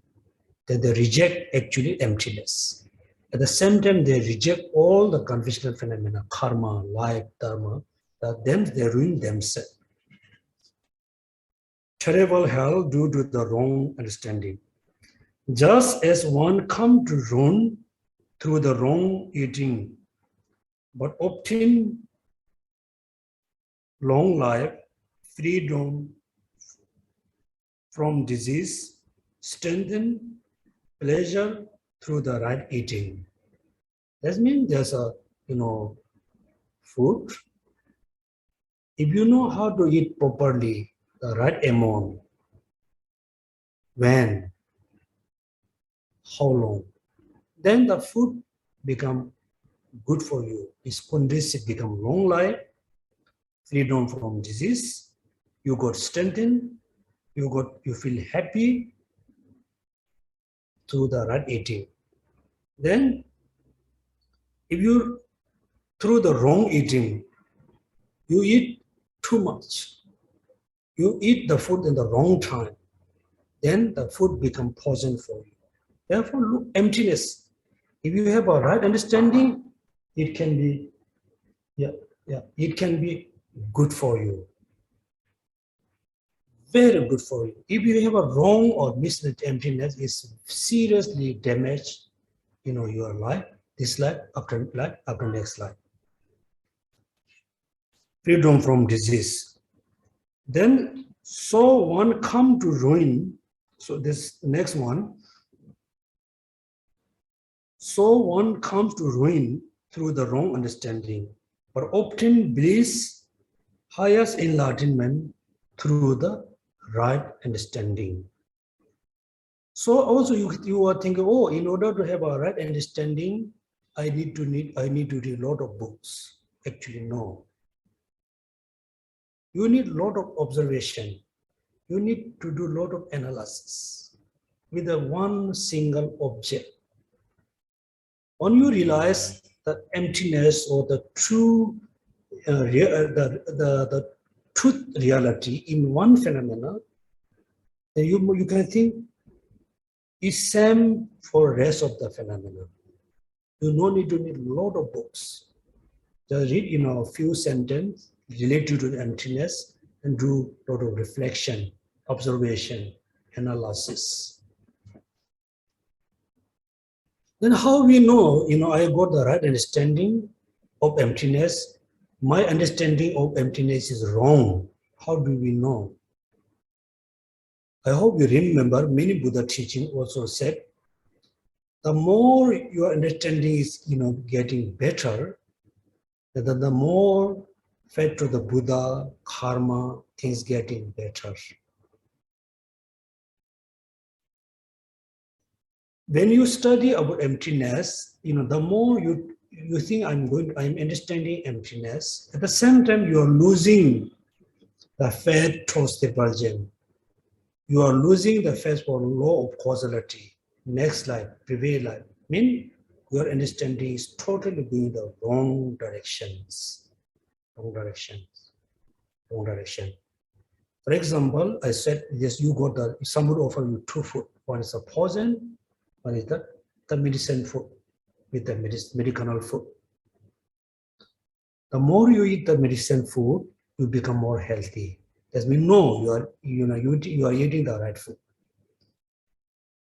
Then they reject actually emptiness. At the same time, they reject all the conventional phenomena, karma, life, dharma, then they ruin themselves. Terrible hell due to the wrong understanding. Just as one come to ruin through the wrong eating, but obtain long life, freedom from disease, strengthen pleasure through the right eating. That means there's a, food. If you know how to eat properly, the right amount, when, how long, then the food become good for you. It's conducive, become long life, freedom from disease, you got strengthened, you feel happy through the right eating. Then, if you through the wrong eating, you eat too much, you eat the food in the wrong time, then the food become poison for you. Therefore, look, emptiness. If you have a right understanding, it can be, it can be good for you. very good for you. If you have a wrong or misled emptiness, it's seriously damaged, your life, this life, after next life. Freedom from disease. Then, so one come to ruin. So this next one. So one comes to ruin through the wrong understanding, but obtain bliss, highest enlightenment through the right understanding. So also you are thinking, oh, in order to have a right understanding, I need to read a lot of books. Actually, no. You need a lot of observation. You need to do a lot of analysis with a one single object. When you realize the emptiness or the true, the truth reality in one phenomena, then you can think it's same for rest of the phenomena. You no need to need a lot of books. Just read a few sentences related to the emptiness and do a lot of reflection, observation, analysis. Then how we know, I got the right understanding of emptiness. My understanding of emptiness is wrong. How do we know? I hope you remember many Buddha teaching also said, the more your understanding is, getting better, the more fed to the Buddha, karma, things getting better. When you study about emptiness, the more you think I'm understanding emptiness. At the same time, you are losing the faith towards divulgence. You are losing the faith for law of causality. Next life, previous life. Mean your understanding is totally going the wrong directions. Wrong directions. Wrong direction. For example, I said, yes, you got somebody offer you two food. One is a poison, one is the medicine food with the medicinal food. The more you eat the medicine food, you become more healthy. That means no, you are eating the right food.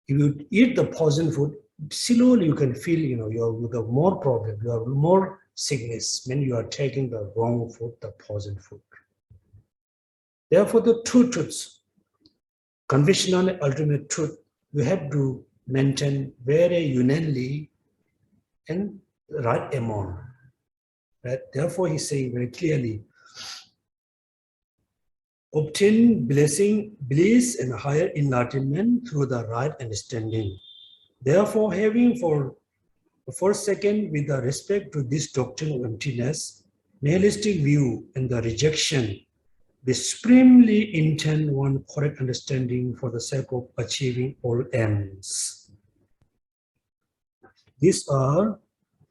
If you eat the poison food, slowly you can feel you have more problem, you have more sickness when you are taking the wrong food, the poison food. Therefore, the two truths, conventional and ultimate truth, you have to maintain very unanimely and right amount. Right? Therefore, he's saying very clearly, obtain bliss and higher enlightenment through the right understanding. Therefore, having for the first second with the respect to this doctrine of emptiness, nihilistic view and the rejection, we supremely intend one correct understanding for the sake of achieving all ends. These are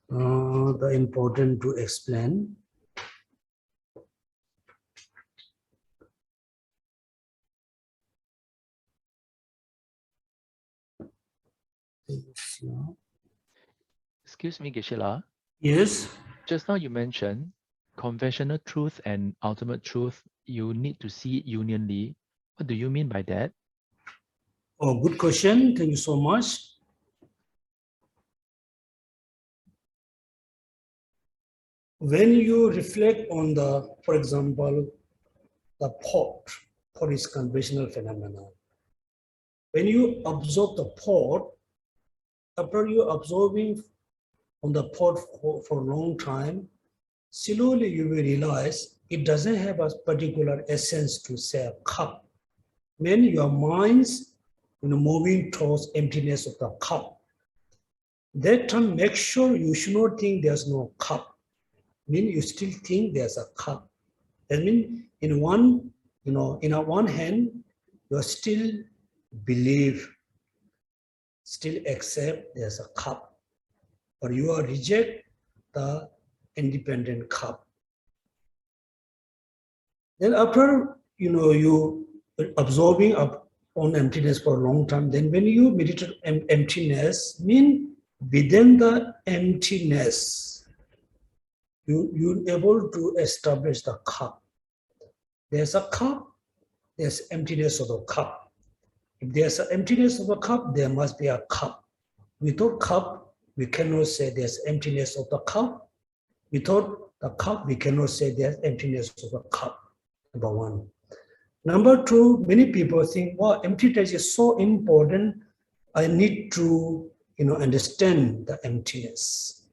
the important to explain. Excuse me, Geshe-la. Yes. Just now you mentioned conventional truth and ultimate truth, you need to see it unially. What do you mean by that? Oh, good question. Thank you so much. When you reflect on for example, the pot is conventional phenomenon. When you observe the pot, after you observing on the pot for a long time, slowly you will realize it doesn't have a particular essence to say a cup. When your mind's moving towards emptiness of the cup, that time make sure you should not think there's no cup. Mean you still think there's a cup. That means in one hand, you still believe, still accept there's a cup, or you are reject the independent cup. Then after you absorbing on emptiness for a long time, then when you meditate emptiness, mean within the emptiness, you're able to establish the cup. There's a cup, there's emptiness of the cup. If there's an emptiness of a cup, there must be a cup. Without cup, we cannot say there's emptiness of the cup. Without the cup, we cannot say there's emptiness of the cup. Number one. Number two, many people think, well, emptiness is so important. I need to, understand the emptiness.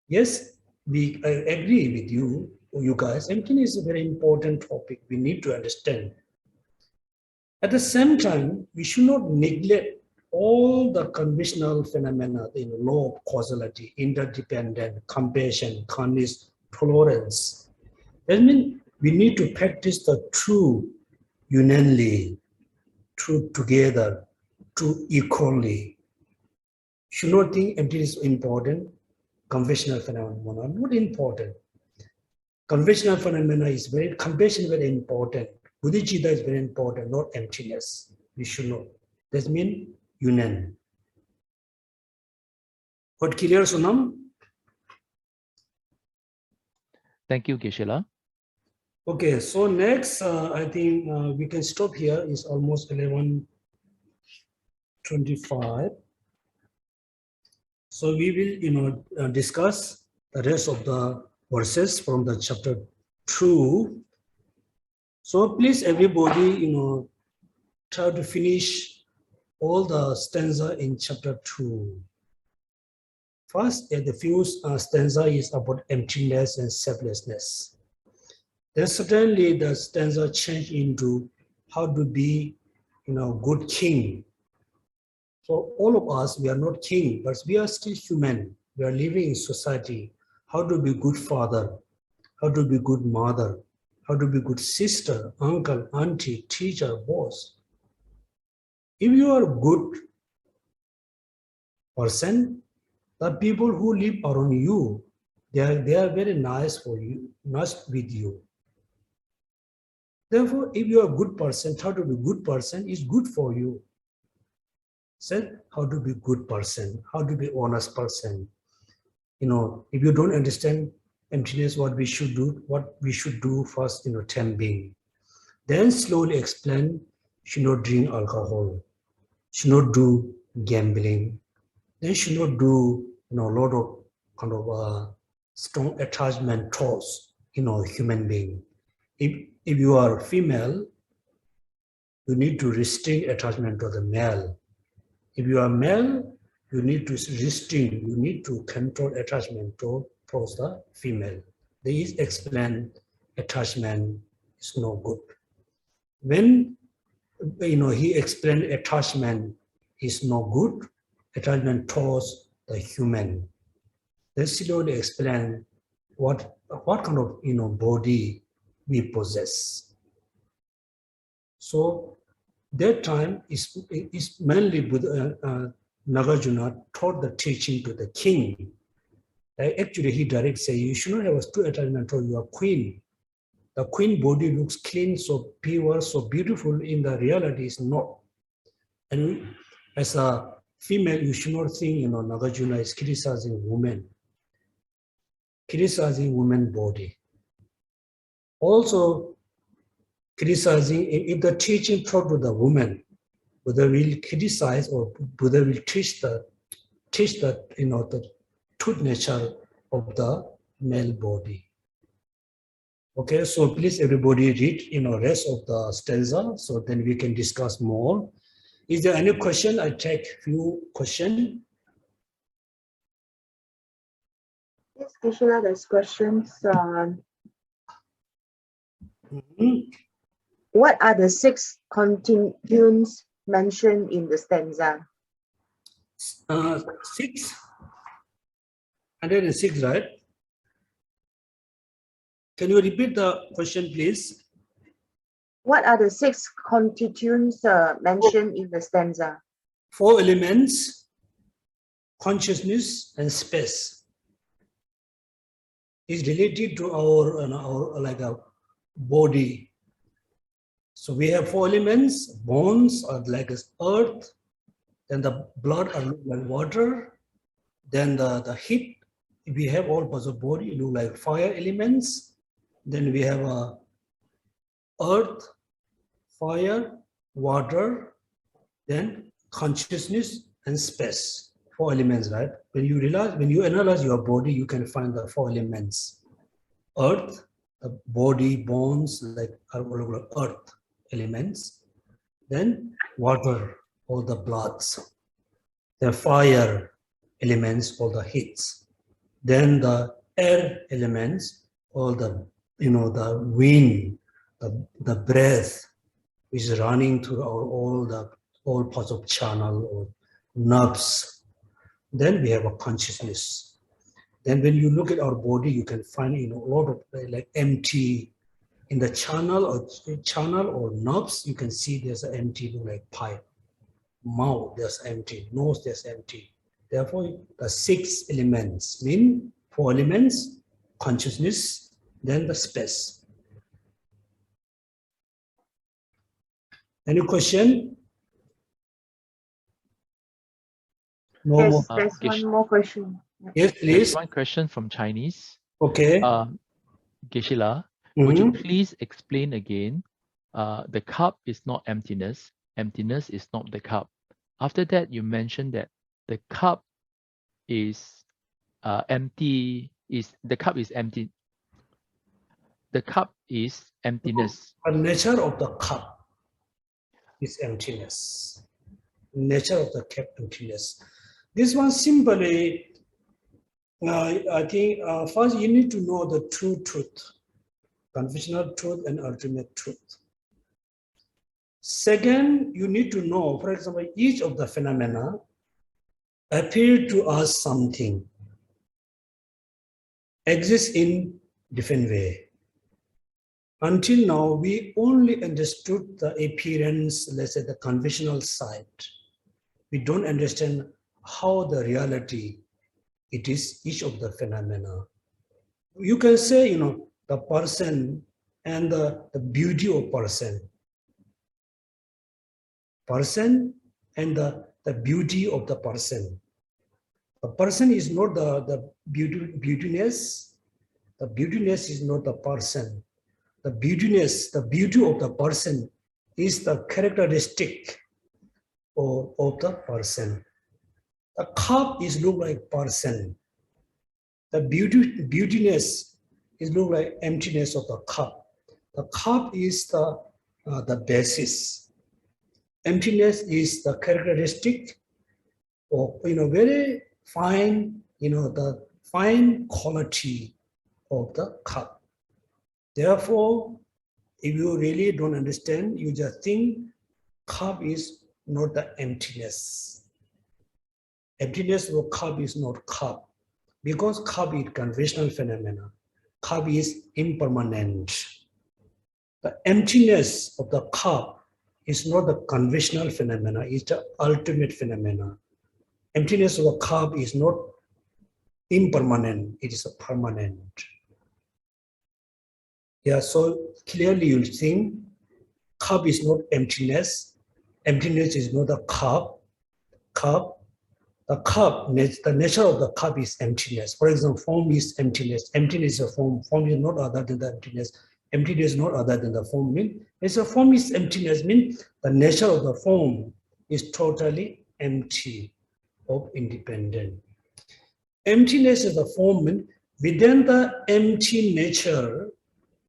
Yes, I agree with you guys. Emptiness is a very important topic. We need to understand. At the same time, we should not neglect all the conventional phenomena in law of causality, interdependent, compassion, kindness, tolerance. That means we need to practice the true unanimally, true together, true equally. Should not think emptiness is important. Conventional phenomena are not important. Conventional phenomena is compassion is very important. Bodhicitta is very important, not emptiness. We should know. That means union. What clear, Sunam? Thank you, Geshe. Okay, so next, I think we can stop here. It's almost 11:25. So we will, discuss the rest of the verses from the chapter 2. So please, everybody, try to finish all the stanza in chapter 2. First, the first stanza is about emptiness and selflessness. Then suddenly the stanza changed into how to be, good king. So all of us, we are not king, but we are still human. We are living in society. How to be good father? How to be good mother? How to be good sister, uncle, auntie, teacher, boss? If you are a good person, the people who live around you, they are very nice for you, nice with you. Therefore, if you are a good person, how to be a good person is good for you. So how to be a good person, how to be honest person. If you don't understand emptiness, what we should do first, tempting. Then slowly explain, should not drink alcohol, should not do gambling, then should not do, a lot of kind of strong attachment towards, human being. If you are female, you need to restrain attachment to the male. If you are male, you need to restrain, you need to control attachment towards the female. These explain attachment is no good. When he explained attachment is no good, attachment towards the human. Then slowly explain what kind of body we possess. So that time is mainly Nagarjuna taught the teaching to the king. Actually, he directly said, you should not have two attachment to your queen. The queen body looks clean, so pure, so beautiful. In the reality, is not. And as a female, you should not think, Nagarjuna is criticizing women, criticizing women body. Also, criticizing, if the teaching taught to the woman, Buddha will criticize or Buddha will teach the the truth nature of the male body. Okay, so please everybody read rest of the stanza, so then we can discuss more. Is there any question? I take few questions. Yes, Geshe, there's questions. What are the 6 continuums mentioned in the stanza? 606, right? Can you repeat the question, please? What are the 6 constituents mentioned in the stanza? 4 elements, consciousness and space. Is related to our like a body. So we have 4 elements. Bones are like earth, then the blood are like water, then the heat. We have all parts of body look like fire elements. Then we have earth, fire, water, then consciousness and space. 4 elements, right? When you analyze your body, you can find the 4 elements. Earth, the body, bones, like earth elements. Then water, all the bloods. The fire elements, all the heats. Then the air elements, all the, the wind, the breath, which is running through all parts of channel or nerves. Then we have a consciousness. Then when you look at our body, you can find a lot of like empty in the channel or nerves. You can see there's an empty like pipe. Mouth, there's empty. Nose, there's empty. Therefore, the 6 elements mean 4 elements: consciousness, then the space. Any question? No Yes, more. there's Geshe- one more question. Yeah. Yes, There's please. one question from Chinese. Okay. Geshe-la, would you Mhm. please explain again? The cup is not emptiness. Emptiness is not the cup. After that, you mentioned that the cup is empty. The cup is empty. The cup is emptiness. The nature of the cup is emptiness. Nature of the cup, emptiness. This one simply, I think, first you need to know the true truth, conventional truth and ultimate truth. Second, you need to know, for example, each of the phenomena appear to us something, exists in different way. Until now, we only understood the appearance, let's say the conventional side. We don't understand how the reality it is, each of the phenomena. You can say, the person and the beauty of person. Person and the beauty of the person. The person is not the beautiness. The beautiness is not the person. The beautiness, the beauty of the person is the characteristic of the person. The cup is look like person. The beautiness is look like emptiness of the cup. The cup is the basis. Emptiness is the characteristic of very fine, the fine quality of the cup. Therefore, if you really don't understand, you just think cup is not the emptiness. Emptiness of cup is not cup, because cup is conventional phenomena. Cup is impermanent. The emptiness of the cup is not the conventional phenomena, it's the ultimate phenomena. Emptiness of a cup is not impermanent, it is a permanent. Yeah, so clearly you'll think cup is not emptiness. Emptiness is not a cup. The cup, the nature of the cup is emptiness. For example, form is emptiness. Emptiness is a form. Form is not other than the emptiness. Emptiness is not other than the form. It's a form is emptiness, means the nature of the form is totally empty of independent. Emptiness is the form. Within the empty nature,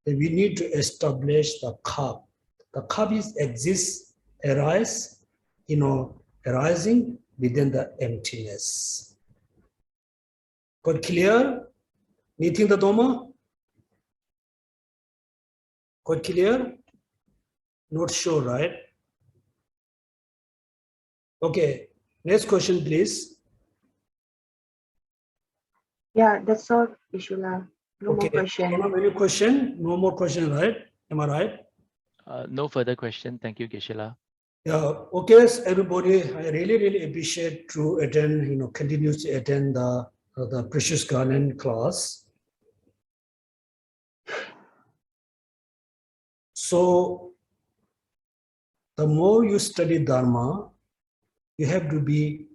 we need to establish the cup. The cup exists, arising within the emptiness. Got clear? Anything the Doma? Got clear? Not sure, right? Okay, next question, please. Yeah, that's all, Geshe-la. No more Okay, question. any question? No more question, right? Am I right? No further question. Thank you, Geshe-la. Yeah, okay, everybody, I really, really appreciate to attend, continues to attend the Precious Garland class. So, the more you study Dharma, you have to be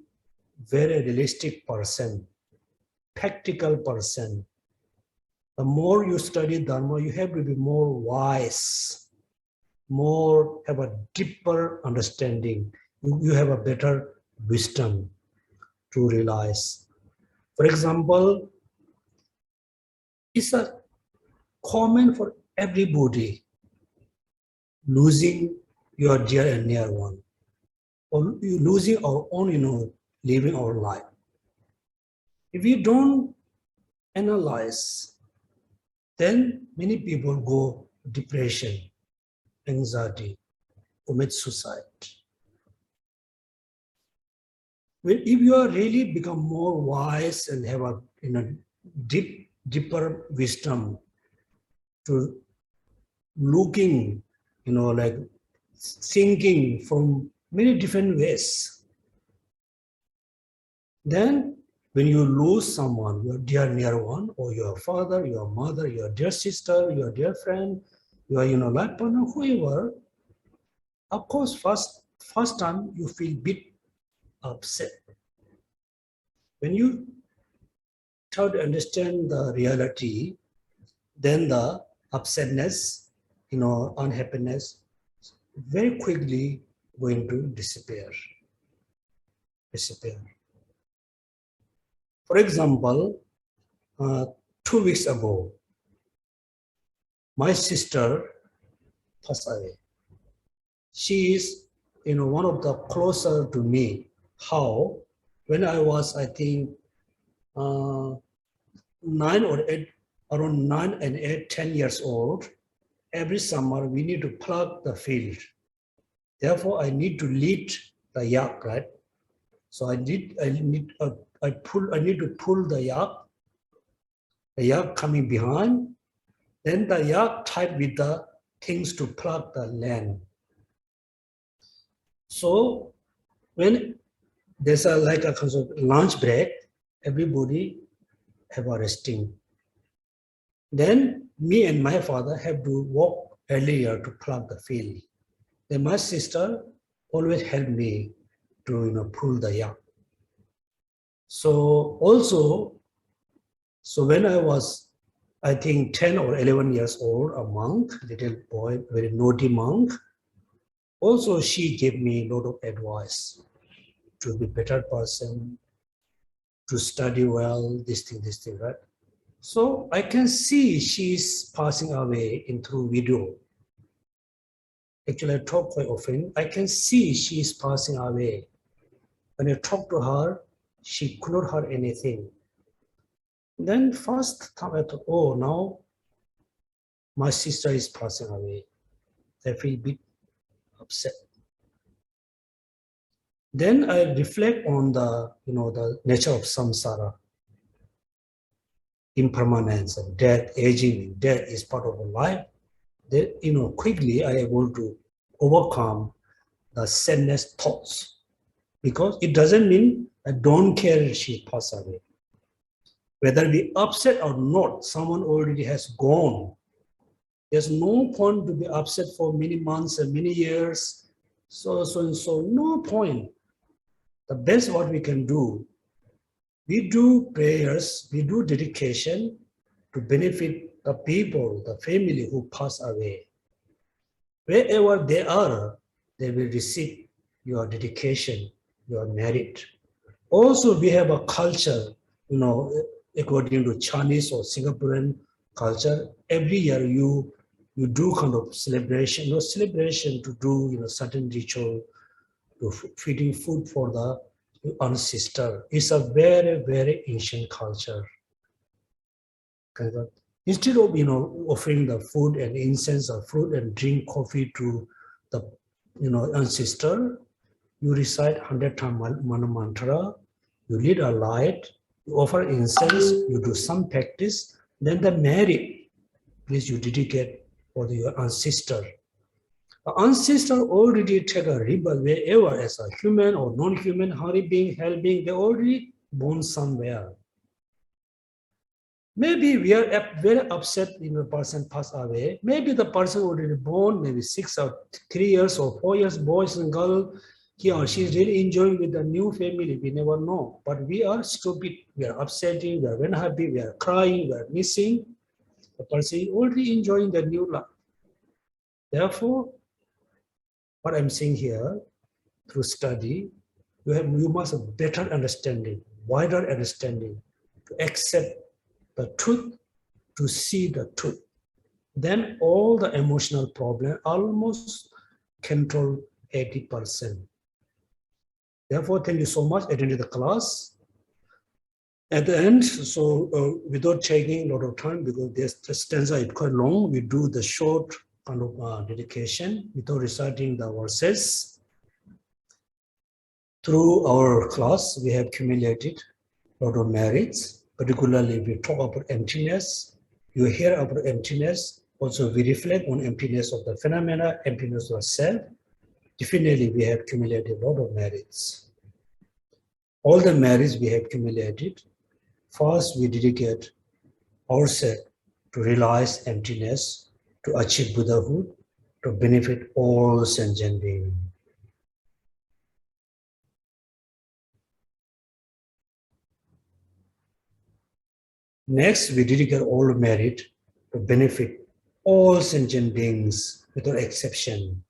very realistic person, practical person. The more you study Dharma, you have to be more wise. more have a deeper understanding. You have a better wisdom to realize. For example, it's a common for everybody losing your dear and near one, or losing our own, living our life. If we don't analyze, then many people go depression, anxiety, commit suicide. Well, if you are really become more wise and have a deeper wisdom to looking, like thinking from many different ways, then when you lose someone, your dear near one, or your father, your mother, your dear sister, your dear friend, your life partner, whoever, of course, first time you feel bit upset. When you try to understand the reality, then the upsetness, unhappiness, very quickly going to disappear. For example, 2 weeks ago, my sister passed away. She is, one of the closer to me. How? When I was, I think, 9 or 8, around 9 and 8, 10 years old, every summer we need to plug the field. Therefore, I need to lead the yak, right? So I need to pull the yak coming behind, then the yak tied with the things to plug the land. So when there's like a kind of lunch break, everybody have a resting. Then me and my father have to walk earlier to plug the field. Then my sister always helped me to pull the yak. So also, when I was, I think 10 or 11 years old, a monk, little boy, very naughty monk, also she gave me a lot of advice to be a better person, to study well, this thing, right? So I can see she's passing away through video. Actually, I talk quite often. I can see she's passing away. When I talk to her, she could not hear anything. Then first time I thought, oh, now my sister is passing away. I feel a bit upset. Then I reflect on the, the nature of samsara, impermanence and death, aging. Death is part of life. Then, quickly I able to overcome the sadness thoughts, because it doesn't mean I don't care she passed away. Whether we upset or not, someone already has gone. There's no point to be upset for many months and many years. So, no point. The best what we can do, we do prayers, we do dedication to benefit the people, the family who pass away. Wherever they are, they will receive your dedication, your merit. Also, we have a culture, according to Chinese or Singaporean culture, every year you do kind of celebration, to do certain ritual, to feeding food for the ancestor. It's a very, very ancient culture. Instead of offering the food and incense or fruit and drink coffee to the ancestor, you recite 100 times mantra, you lead a light, you offer incense, you do some practice, then the merit, please you dedicate for your ancestor. The ancestor already take a rebirth wherever as a human or non-human, Hari being, hell being, they already born somewhere. Maybe we are very upset the person passed away. Maybe the person already born, maybe 6 or 3 years or 4 years, boys and girls, he or she is really enjoying with the new family. We never know. But we are stupid. We are upsetting. We are unhappy. We are crying. We are missing. The person is already enjoying the new life. Therefore, what I'm saying here, through study, you must have better understanding, wider understanding, to accept the truth, to see the truth. Then all the emotional problem almost control 80%. Therefore, thank you so much for attending the class. At the end, so without taking a lot of time, because the stanza is quite long, we do the short kind of dedication without reciting the verses. Through our class, we have accumulated a lot of merits, particularly we talk about emptiness. You hear about emptiness, also we reflect on emptiness of the phenomena, emptiness of self. Definitely, we have accumulated a lot of merits. All the merits we have accumulated, first we dedicate ourselves to realize emptiness, to achieve Buddhahood, to benefit all sentient beings. Next, we dedicate all merit to benefit all sentient beings without exception,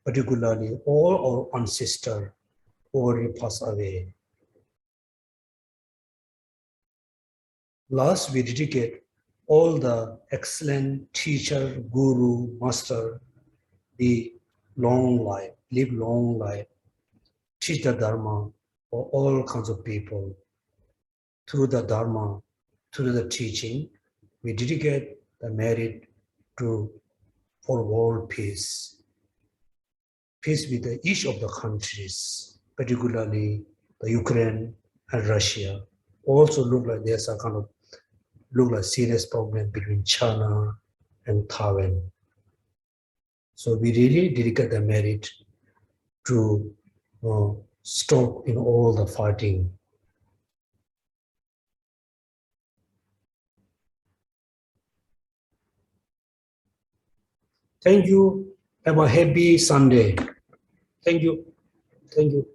particularly all our ancestors who already passed away. Last, we dedicate all the excellent teacher, guru, master, the long life, live long life, teach the Dharma for all kinds of people. Through the Dharma, through the teaching, we dedicate the merit for world peace. Peace with each of the countries, particularly the Ukraine and Russia. Also look like there's a kind of serious problem between China and Taiwan. So we really dedicate the merit to stop in all the fighting. Thank you. Have a happy Sunday. Thank you. Thank you.